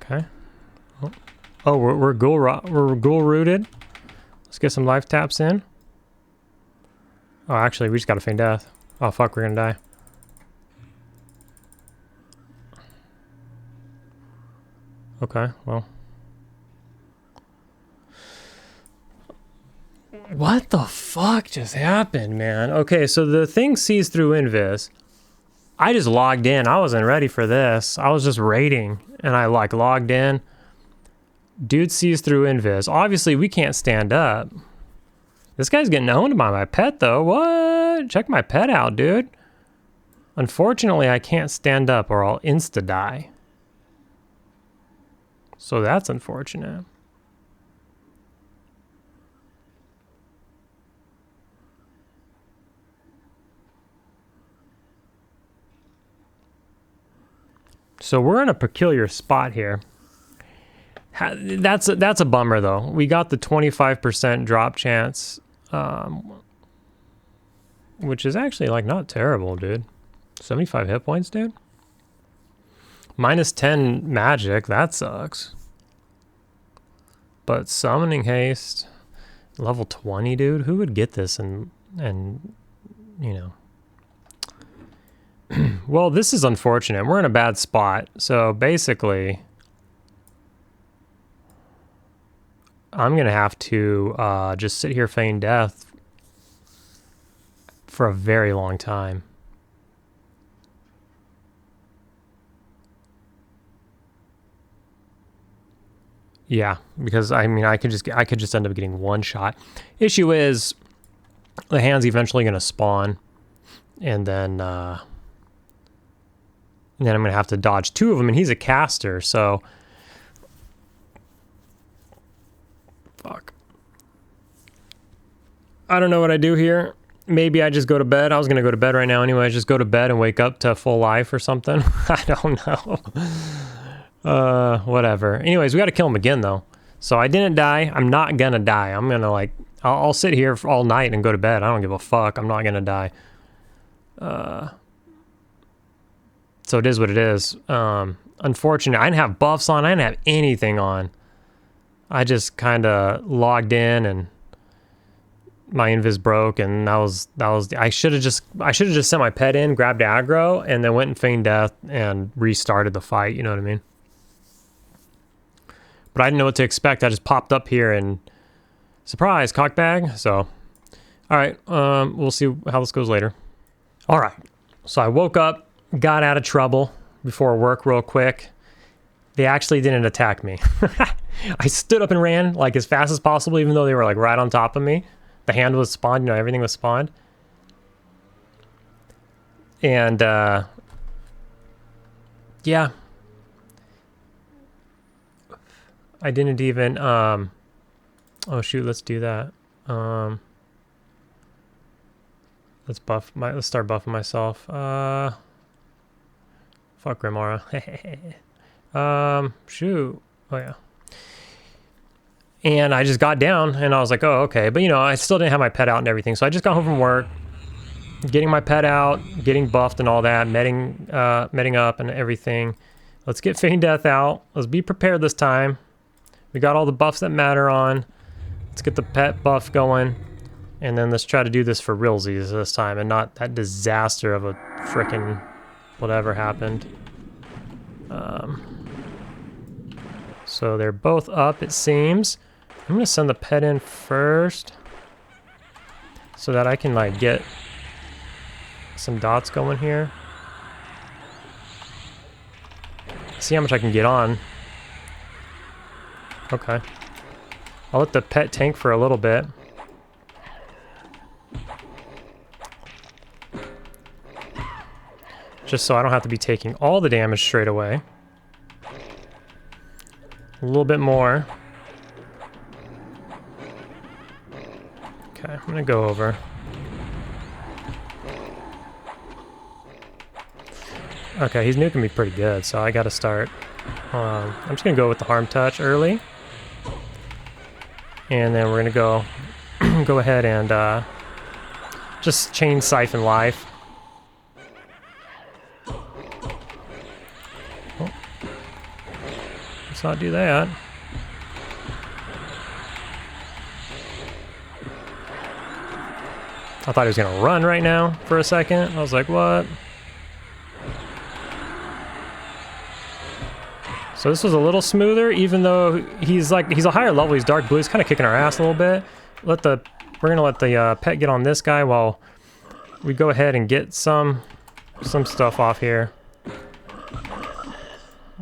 Okay. Oh, we're ghoul rooted. Let's get some life taps in. Oh, actually, we just got to Feign Death. Oh fuck, we're gonna die. Okay, well. What the fuck just happened, man? Okay, so the thing sees through invis. I just logged in. I wasn't ready for this. I was just raiding, and I like logged in. Dude sees through invis. Obviously, we can't stand up. This guy's getting owned by my pet, though. What? Check my pet out, dude. Unfortunately, I can't stand up or I'll insta-die. So that's unfortunate. So we're in a peculiar spot here. That's a bummer, though. We got the 25% drop chance, which is actually like not terrible, dude. 75 hit points, dude. Minus 10 magic, that sucks. But summoning haste, level 20, dude. Who would get this and you know. Well, this is unfortunate. We're in a bad spot. So basically, I'm going to have to just sit here feign death for a very long time. Yeah, because I mean, I could just end up getting one shot. Issue is, the hand's eventually going to spawn, and then I'm going to have to dodge two of them, and he's a caster, so fuck. I don't know what I do here. Maybe I just go to bed. I was going to go to bed right now anyway. Just go to bed and wake up to full life or something. I don't know. Whatever. Anyways, we got to kill him again, though. So I didn't die. I'm not going to die. I'm going to, like, I'll sit here for all night and go to bed. I don't give a fuck. I'm not going to die. So it is what it is. Unfortunate. I didn't have buffs on. I didn't have anything on. I just kind of logged in and my invis broke, and that was I should have just sent my pet in, grabbed aggro, and then went and feigned death and restarted the fight, you know what I mean? But I didn't know what to expect. I just popped up here and surprise, cockbag. So all right, we'll see how this goes later. All right. So I woke up, got out of trouble before work real quick. They actually didn't attack me. I stood up and ran like as fast as possible, even though they were like right on top of me. The hand was spawned, you know, everything was spawned. And, yeah. I didn't even, oh shoot, let's do that. Let's start buffing myself. Fuck Grimara. Shoot. Oh yeah. And I just got down and I was like, oh, okay. But you know, I still didn't have my pet out and everything. So I just got home from work, getting my pet out, getting buffed and all that, meting up and everything. Let's get Feign Death out. Let's be prepared this time. We got all the buffs that matter on. Let's get the pet buff going. And then let's try to do this for realsies this time and not that disaster of a frickin' whatever happened. So they're both up, it seems. I'm gonna send the pet in first so that I can like get some dots going here. See how much I can get on. Okay. I'll let the pet tank for a little bit. Just so I don't have to be taking all the damage straight away. A little bit more. Okay, I'm gonna go over. Okay, he's nuking me pretty good, so I gotta start. I'm just gonna go with the harm touch early. And then we're gonna go go ahead and just chain siphon life. Oh. Let's not do that. I thought he was gonna run right now for a second. I was like, what? So this was a little smoother, even though he's a higher level. He's dark blue. He's kind of kicking our ass a little bit. We're gonna let the pet get on this guy while we go ahead and get some stuff off here.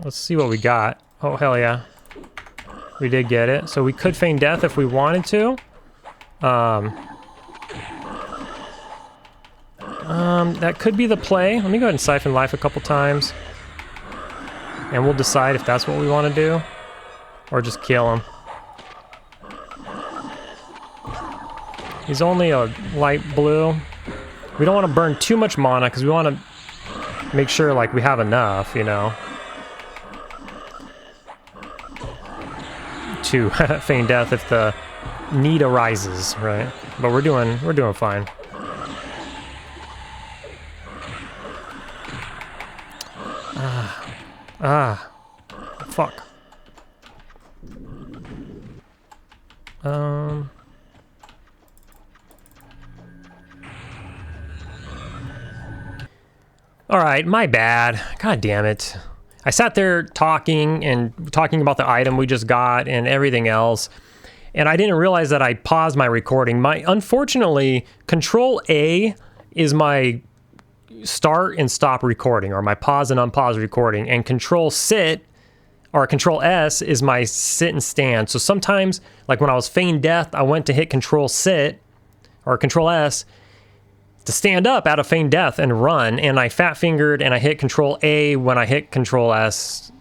Let's see what we got. Oh hell yeah, we did get it. So we could feign death if we wanted to. That could be the play. Let me go ahead and siphon life a couple times. And we'll decide if that's what we want to do. Or just kill him. He's only a light blue. We don't want to burn too much mana because we want to make sure like we have enough, you know, to feign death if the need arises, right? But we're doing fine. Fuck. Alright, my bad. God damn it. I sat there talking about the item we just got and everything else, and I didn't realize that I paused my recording. Unfortunately, Control A is my start and stop recording, or my pause and unpause recording, and Control Sit or Control S is my sit and stand. So sometimes, like when I was feign death, I went to hit Control Sit or Control S to stand up out of feign death and run, and I fat fingered and I hit Control A when I hit Control S,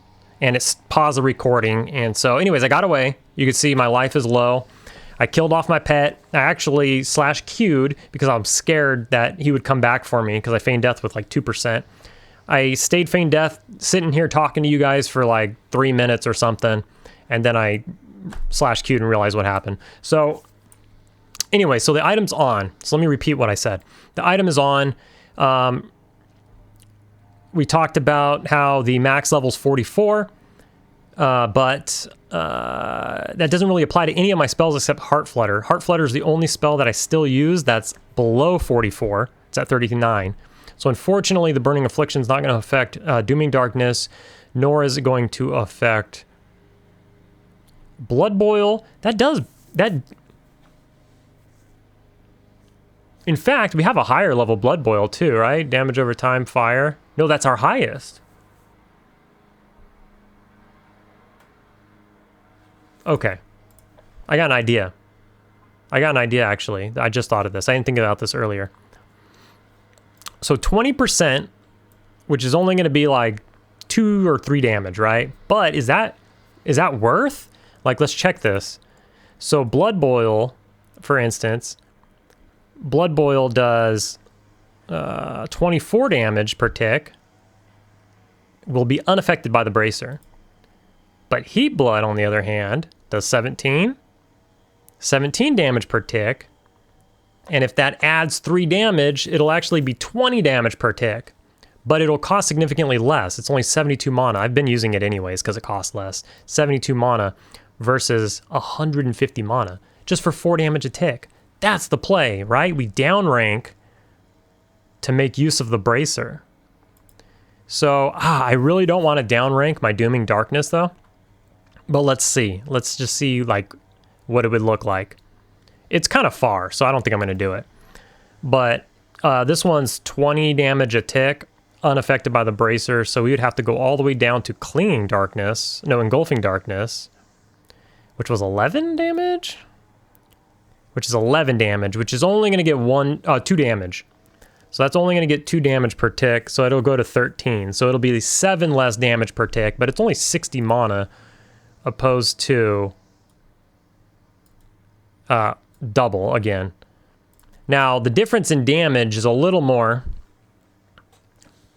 and it's paused the recording. And so anyways, I got away. You can see my life is low. I killed off my pet. I actually /Q'd because I'm scared that he would come back for me because I feigned death with like 2%. I stayed feign death sitting here talking to you guys for like 3 minutes or something, and then I /Q'd and realized what happened. So anyway, so the item's on. So let me repeat what I said. The item is on. We talked about how the max level's 44, but that doesn't really apply to any of my spells except Heart Flutter. Heart Flutter is the only spell that I still use that's below 44. It's at 39. So unfortunately, the Burning Affliction is not going to affect Dooming Darkness, nor is it going to affect Blood Boil. In fact, we have a higher level Blood Boil too, right? Damage over time, fire. No, that's our highest. Okay. I got an idea. Actually. I just thought of this. I didn't think about this earlier. So 20%, which is only going to be like 2 or 3 damage, right? But is that worth? Like, let's check this. So Blood Boil, for instance, Blood Boil does 24 damage per tick, will be unaffected by the bracer. But Heat Blood, on the other hand, does 17 damage per tick, and if that adds 3 damage, it'll actually be 20 damage per tick, but it'll cost significantly less. It's only 72 mana. I've been using it anyways because it costs less. 72 mana versus 150 mana, just for 4 damage a tick. That's the play, right? We downrank to make use of the bracer. So, I really don't want to downrank my Dooming Darkness though. But let's see. Let's just see like what it would look like. It's kind of far, so I don't think I'm going to do it. But this one's 20 damage a tick, unaffected by the bracer, so we would have to go all the way down to Engulfing Darkness, which was 11 damage? Which is 11 damage, which is only going to get 2 damage. So that's only going to get 2 damage per tick, so it'll go to 13. So it'll be 7 less damage per tick, but it's only 60 mana opposed to double again. Now, the difference in damage is a little more,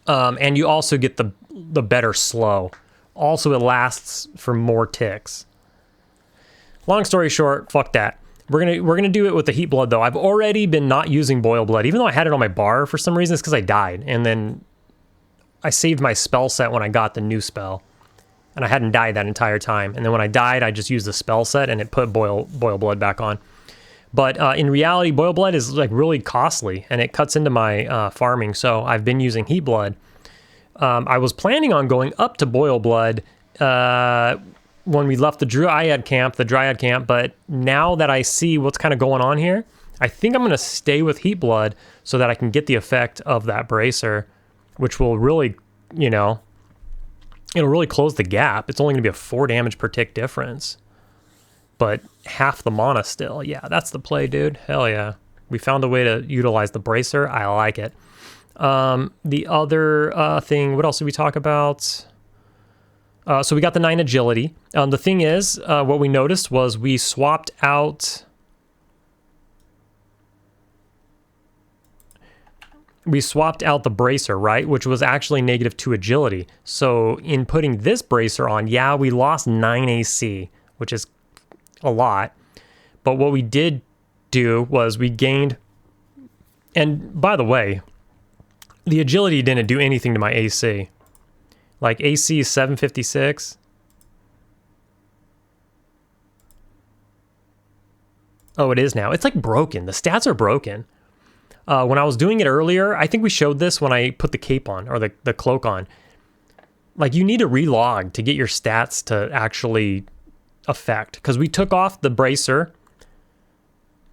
and you also get the better slow. Also, it lasts for more ticks. Long story short, fuck that. We're gonna do it with the Heat Blood though. I've already been not using Boil Blood, even though I had it on my bar for some reason. It's because I died, and then I saved my spell set when I got the new spell, and I hadn't died that entire time. And then when I died, I just used the spell set, and it put Boil Blood back on. But in reality, Boil Blood is like really costly, and it cuts into my farming. So I've been using Heat Blood. I was planning on going up to Boil Blood when we left the Dryad camp, but now that I see what's kind of going on here, I think I'm going to stay with Heat Blood so that I can get the effect of that Bracer, which will really, you know, it'll really close the gap. It's only going to be a 4 damage per tick difference, but half the mana still. Yeah, that's the play, dude. Hell yeah. We found a way to utilize the Bracer. I like it. The other thing, what else did we talk about? So we got the 9 agility. The thing is, what we noticed was we swapped out... the Bracer, right? Which was actually -2 agility. So in putting this Bracer on, yeah, we lost 9 AC, which is a lot. But what we did do was we gained... And by the way, the agility didn't do anything to my AC. Like AC is 756. Oh, it is now. It's like broken. The stats are broken. When I was doing it earlier, I think we showed this when I put the cape on, or the cloak on. Like, you need to relog to get your stats to actually affect. Because we took off the Bracer,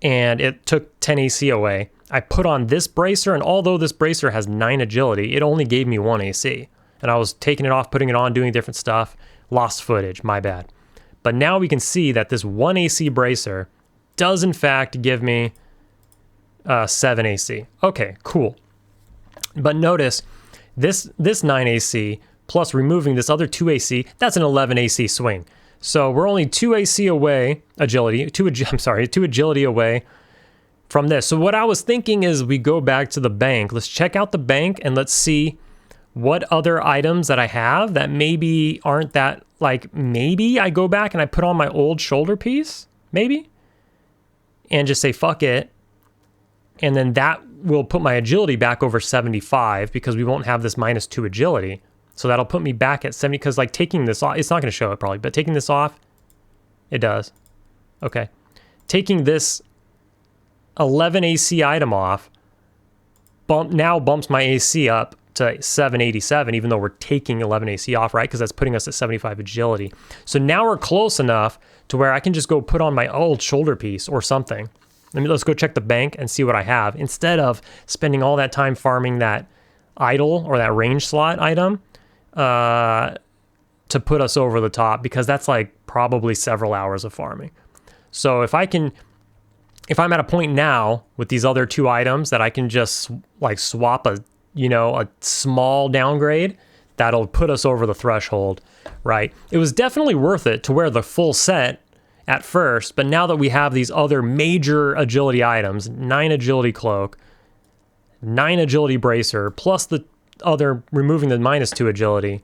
and it took 10 AC away. I put on this Bracer, and although this Bracer has 9 agility, it only gave me 1 AC. And I was taking it off, putting it on, doing different stuff. Lost footage, my bad. But now we can see that this 1 AC Bracer does in fact give me 7 AC. Okay, cool. But notice, this 9 AC plus removing this other 2 AC, that's an 11 AC swing. So we're only 2 AC away, agility, 2 agility away from this. So what I was thinking is we go back to the bank. Let's check out the bank and let's see what other items that I have that maybe aren't that, like, maybe I go back and I put on my old shoulder piece, maybe, and just say, fuck it. And then that will put my agility back over 75 because we won't have this -2 agility. So that'll put me back at 70 because, like, taking this off, it's not going to show it probably, but taking this off, it does. Okay. Taking this 11 AC item off now bumps my AC up to 787, even though we're taking 11 AC off, right? Because that's putting us at 75 agility. So now we're close enough to where I can just go put on my old shoulder piece or something. Let's go check the bank and see what I have, instead of spending all that time farming that idle or that range slot item to put us over the top, because that's like probably several hours of farming. So if I'm at a point now with these other 2 items that I can just like swap a small downgrade, that'll put us over the threshold, right? It was definitely worth it to wear the full set at first, but now that we have these other major agility items, 9 agility cloak, 9 agility bracer, plus the other removing the -2 agility,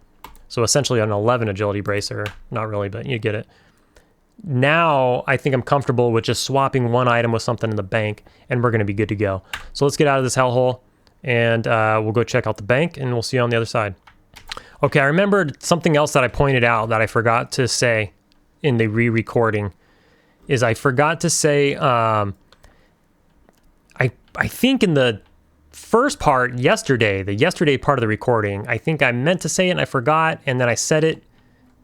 so essentially an 11 agility bracer, not really, but you get it. Now I think I'm comfortable with just swapping 1 item with something in the bank, and we're going to be good to go. So let's get out of this hellhole, and we'll go check out the bank, and we'll see you on the other side. Okay, I remembered something else that I pointed out that I forgot to say in the re-recording, is I forgot to say, I think in the first part yesterday, the yesterday part of the recording, I think I meant to say it and I forgot, and then I said it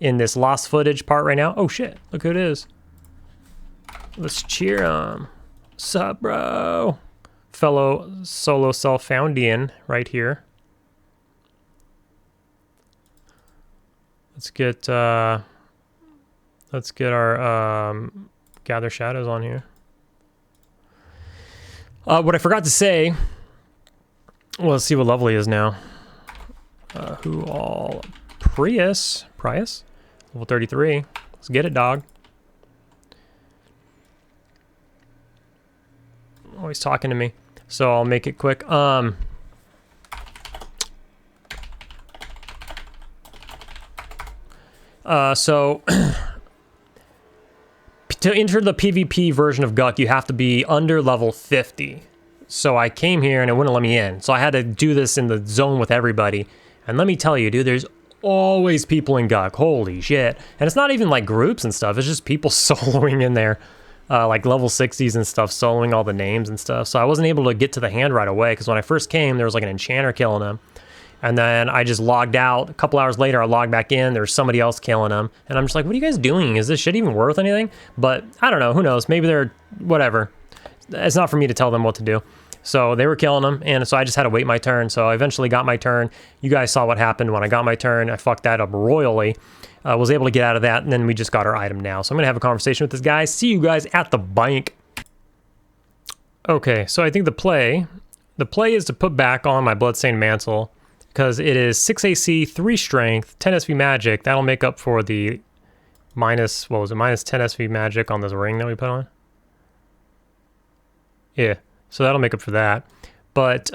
in this lost footage part right now. Oh shit, look who it is. Let's cheer him. Sup, bro? Fellow solo self-foundian right here. Let's get our Gather Shadows on here. What I forgot to say, well, let's see what level he is now. Prius, level 33. Let's get it, dog. Oh, he's talking to me, so I'll make it quick. So to enter the PvP version of Guck, you have to be under level 50. So I came here and it wouldn't let me in. So I had to do this in the zone with everybody. And let me tell you, dude, there's always people in Guck. Holy shit. And it's not even like groups and stuff. It's just people soloing in there. Like level 60s and stuff, soloing all the names and stuff. So I wasn't able to get to the hand right away, because when I first came, there was like an enchanter killing them. And then I just logged out. A couple hours later, I logged back in. There's somebody else killing them. And I'm just like, what are you guys doing? Is this shit even worth anything? But I don't know. Who knows? Maybe they're whatever. It's not for me to tell them what to do. So they were killing them. And so I just had to wait my turn. So I eventually got my turn. You guys saw what happened when I got my turn. I fucked that up royally. Was able to get out of that. And then we just got our item now. So I'm going to have a conversation with this guy. See you guys at the bank. Okay. So I think the play is to put back on my Bloodstained Mantle, because it is 6 AC, 3 Strength, 10 SV Magic. That'll make up for the minus 10 SV Magic on this ring that we put on. Yeah, so that'll make up for that. But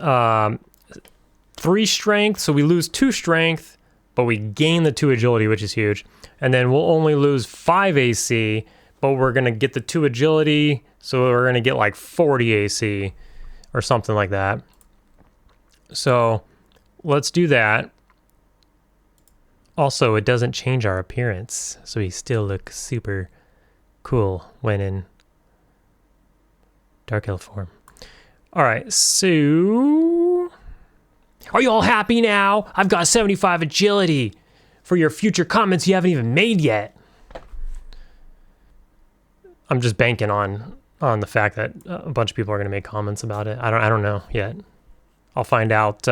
3 Strength, so we lose 2 Strength, but we gain the 2 Agility, which is huge. And then we'll only lose 5 AC, but we're going to get the 2 Agility, so we're going to get like 40 AC or something like that. So let's do that. Also, it doesn't change our appearance, so we still look super cool when in Dark Elf form. All right, so are you all happy now? I've got 75 agility for your future comments you haven't even made yet. I'm just banking on the fact that a bunch of people are going to make comments about it. I don't know yet. I'll find out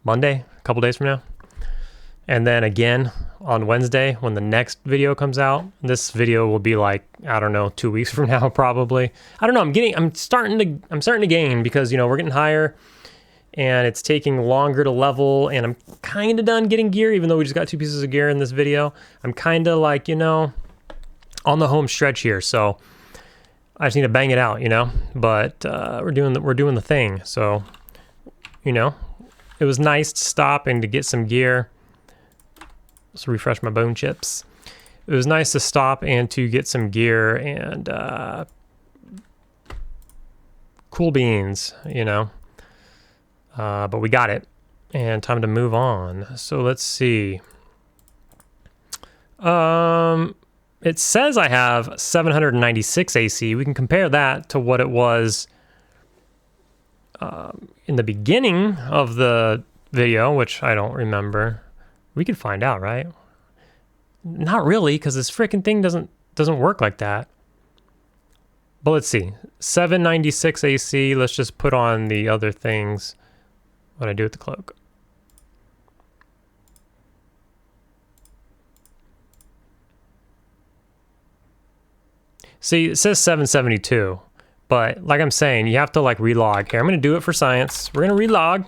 Monday, a couple days from now. And then again on Wednesday when the next video comes out. This video will be like, I don't know, 2 weeks from now probably. I don't know, I'm starting to gain, because, you know, we're getting higher and it's taking longer to level, and I'm kind of done getting gear, even though we just got 2 pieces of gear in this video. I'm kind of like, you know, on the home stretch here, so I just need to bang it out, you know. But we're doing the thing. So, you know, it was nice to stop and to get some gear. Let's refresh my bone chips. It was nice to stop and to get some gear and cool beans, you know. But we got it, and time to move on. So let's see. It says I have 796 AC. We can compare that to what it was in the beginning of the video, which I don't remember. We could find out, right? Not really, because this freaking thing doesn't work like that. But let's see. 796 AC. Let's just put on the other things. What I do with the cloak. See, it says 772, but like I'm saying, you have to like relog. Here, I'm going to do it for science. We're going to relog.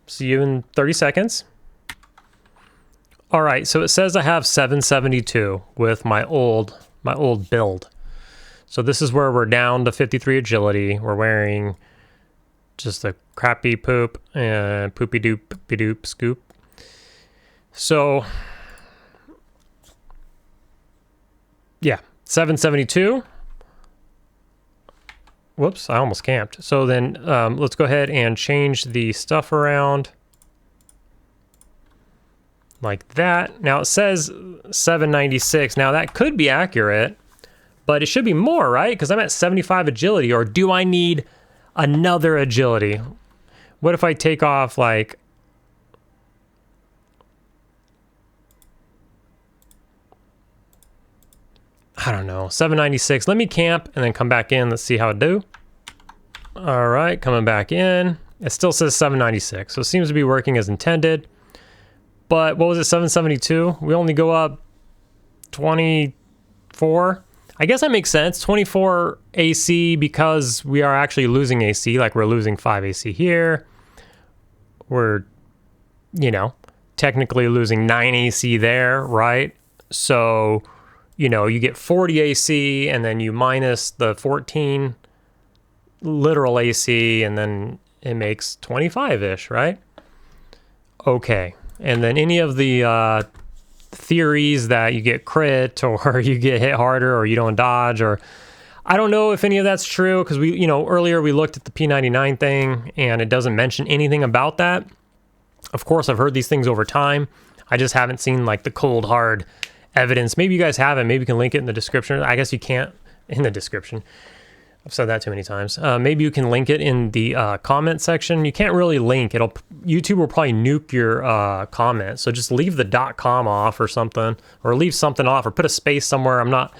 See you in 30 seconds. All right, so it says I have 772 with my old build. So this is where we're down to 53 agility. We're wearing just a crappy poop and poopy doop scoop. So yeah, 772. Whoops, I almost camped. So then let's go ahead and change the stuff around like that. Now it says 796. Now that could be accurate, but it should be more, right? Because I'm at 75 agility, or do I need another agility? What if I take off like... I don't know, 796. Let me camp and then come back in. Let's see how it do. All right, coming back in. It still says 796, so it seems to be working as intended. But what was it, 772? We only go up 24. I guess that makes sense. 24 AC because we are actually losing AC, like we're losing 5 AC here. We're, you know, technically losing 9 AC there, right? So, you know, you get 40 AC and then you minus the 14 literal AC, and then it makes 25-ish, right? Okay. And then any of the theories that you get crit or you get hit harder or you don't dodge, or I don't know if any of that's true, because we, you know, earlier we looked at the P99 thing and it doesn't mention anything about that. Of course, I've heard these things over time. I just haven't seen like the cold hard evidence. Maybe you guys haven't. Maybe you can link it in the description. I guess you can't in the description. I've said that too many times. Maybe you can link it in the comment section. You can't really link. YouTube will probably nuke your comment. So just leave the .com off or something, or leave something off, or put a space somewhere. I'm not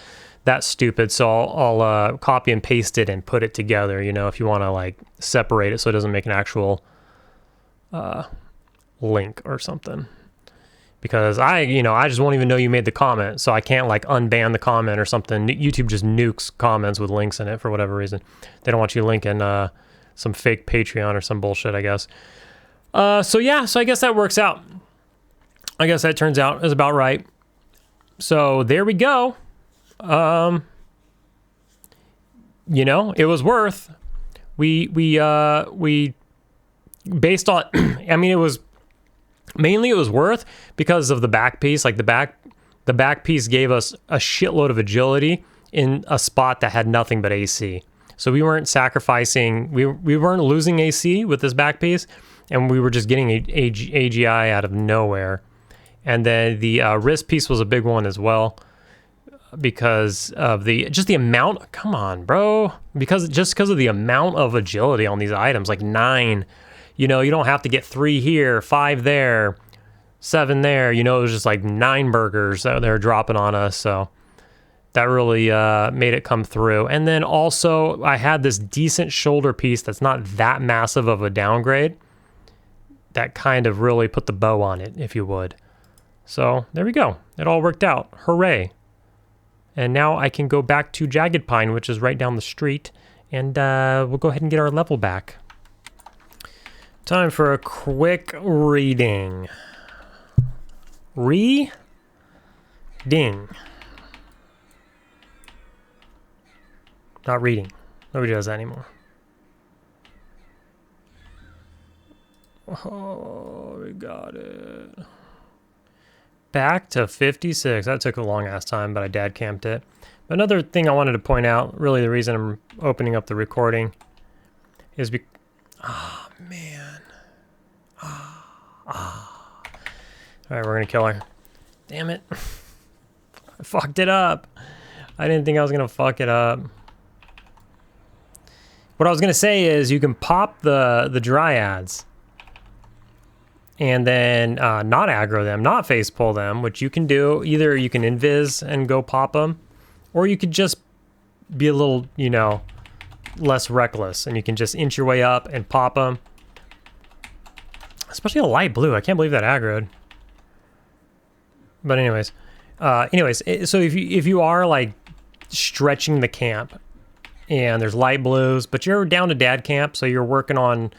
that stupid, so I'll copy and paste it and put it together. You know, if you want to like separate it so it doesn't make an actual link or something. Because I just won't even know you made the comment, so I can't like unban the comment or something. YouTube just nukes comments with links in it for whatever reason. They don't want you linking some fake Patreon or some bullshit, I guess. So I guess that works out. I guess that turns out is about right. So there we go. You know, it was worth. We based on, I mean, it was worth because of the back piece. Like the back piece gave us a shitload of agility in a spot that had nothing but AC. So we weren't sacrificing, we weren't losing AC with this back piece, and we were just getting AGI out of nowhere. And then the wrist piece was a big one as well, because of the amount. Come on, bro. Because of the amount of agility on these items, like 9. You know, you don't have to get 3 here, 5 there, 7 there. You know, it was just like 9 burgers that they're dropping on us. So that really made it come through. And then also, I had this decent shoulder piece that's not that massive of a downgrade. That kind of really put the bow on it, if you would. So there we go. It all worked out. Hooray. And now I can go back to Jagged Pine, which is right down the street. And we'll go ahead and get our level back. Time for a quick reading. Ding. Not reading. Nobody does that anymore. Oh, we got it. Back to 56. That took a long ass time, but I dad camped it. Another thing I wanted to point out, really the reason I'm opening up the recording, is oh, man. Alright, we're gonna kill her. Damn it. I fucked it up. I didn't think I was gonna fuck it up. What I was gonna say is you can pop the Dryads and then not aggro them, not face pull them, which you can do. Either you can invis and go pop them, or you could just be a little, you know, less reckless, and you can just inch your way up and pop them. Especially a light blue. I can't believe that aggroed. But anyways, so if you are like stretching the camp and there's light blues, but you're down to dad camp, so you're working on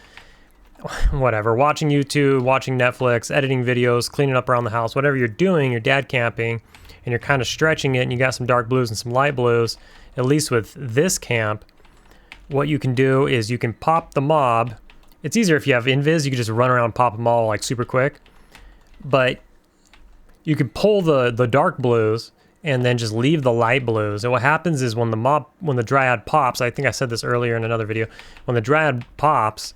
whatever, watching YouTube, watching Netflix, editing videos, cleaning up around the house, whatever you're doing, you're dad camping, and you're kind of stretching it, and you got some dark blues and some light blues. At least with this camp, what you can do is you can pop the mob. It's easier if you have invis. You can just run around and pop them all like super quick. But you can pull the dark blues and then just leave the light blues. And what happens is when the Dryad pops, I think I said this earlier in another video, when the Dryad pops,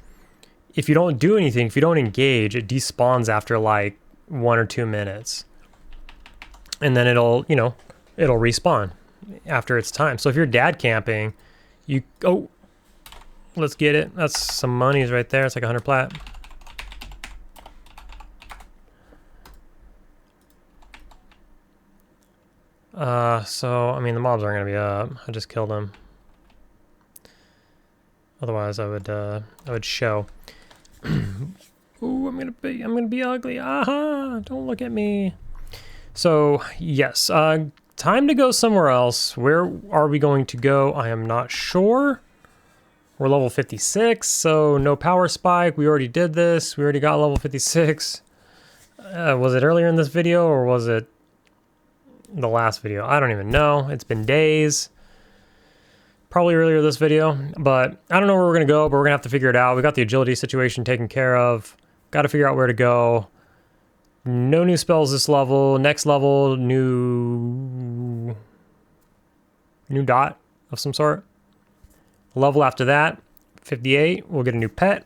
if you don't do anything, if you don't engage, it despawns after like 1 or 2 minutes. And then it'll respawn after its time. So if you're dad camping, let's get it. That's some monies right there. It's like 100 plat. So, I mean, the mobs aren't going to be up. I just killed them. Otherwise, I would show. Ooh, I'm gonna be ugly. Aha! Don't look at me. So, yes. Time to go somewhere else. Where are we going to go? I am not sure. We're level 56, so no power spike. We already did this. We already got level 56. Was it earlier in this video or was it the last video? I don't even know. It's been days. Probably earlier this video, but I don't know where we're going to go, but we're going to have to figure it out. We got the agility situation taken care of. Got to figure out where to go. No new spells this level. Next level, new dot of some sort. Level after that, 58, we'll get a new pet.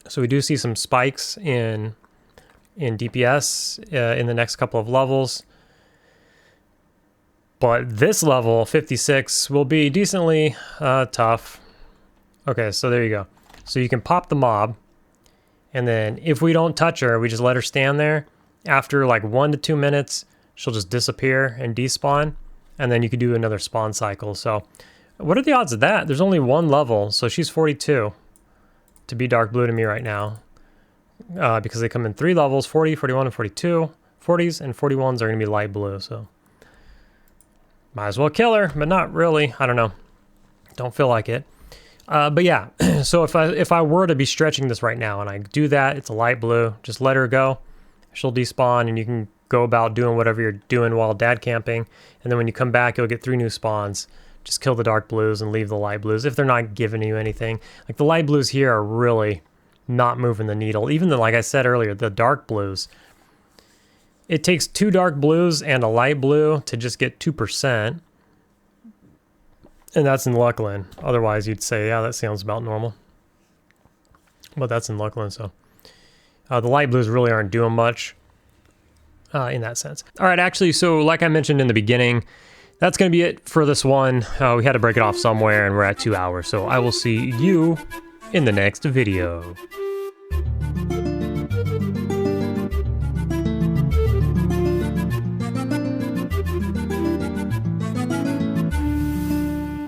So we do see some spikes in DPS in the next couple of levels. But this level, 56, will be decently tough. Okay, so there you go. So you can pop the mob, and then if we don't touch her, we just let her stand there. After like 1 to 2 minutes, she'll just disappear and despawn, and then you can do another spawn cycle. So what are the odds of that? There's only one level, so she's 42 to be dark blue to me right now. Because they come in 3 levels, 40, 41, and 42. 40s and 41s are going to be light blue, so might as well kill her, but not really. I don't know. Don't feel like it. But yeah, so if I were to be stretching this right now and I do that, it's a light blue, just let her go. She'll despawn and you can go about doing whatever you're doing while dad camping. And then when you come back, you'll get 3 new spawns. Just kill the dark blues and leave the light blues if they're not giving you anything. Like the light blues here are really not moving the needle. Even though, like I said earlier, the dark blues, it takes 2 dark blues and a light blue to just get 2%. And that's in Luckland. Otherwise, you'd say, yeah, that sounds about normal. But that's in Luckland, so. The light blues really aren't doing much in that sense. All right, actually, so like I mentioned in the beginning, that's going to be it for this one. We had to break it off somewhere, and we're at 2 hours. So I will see you in the next video.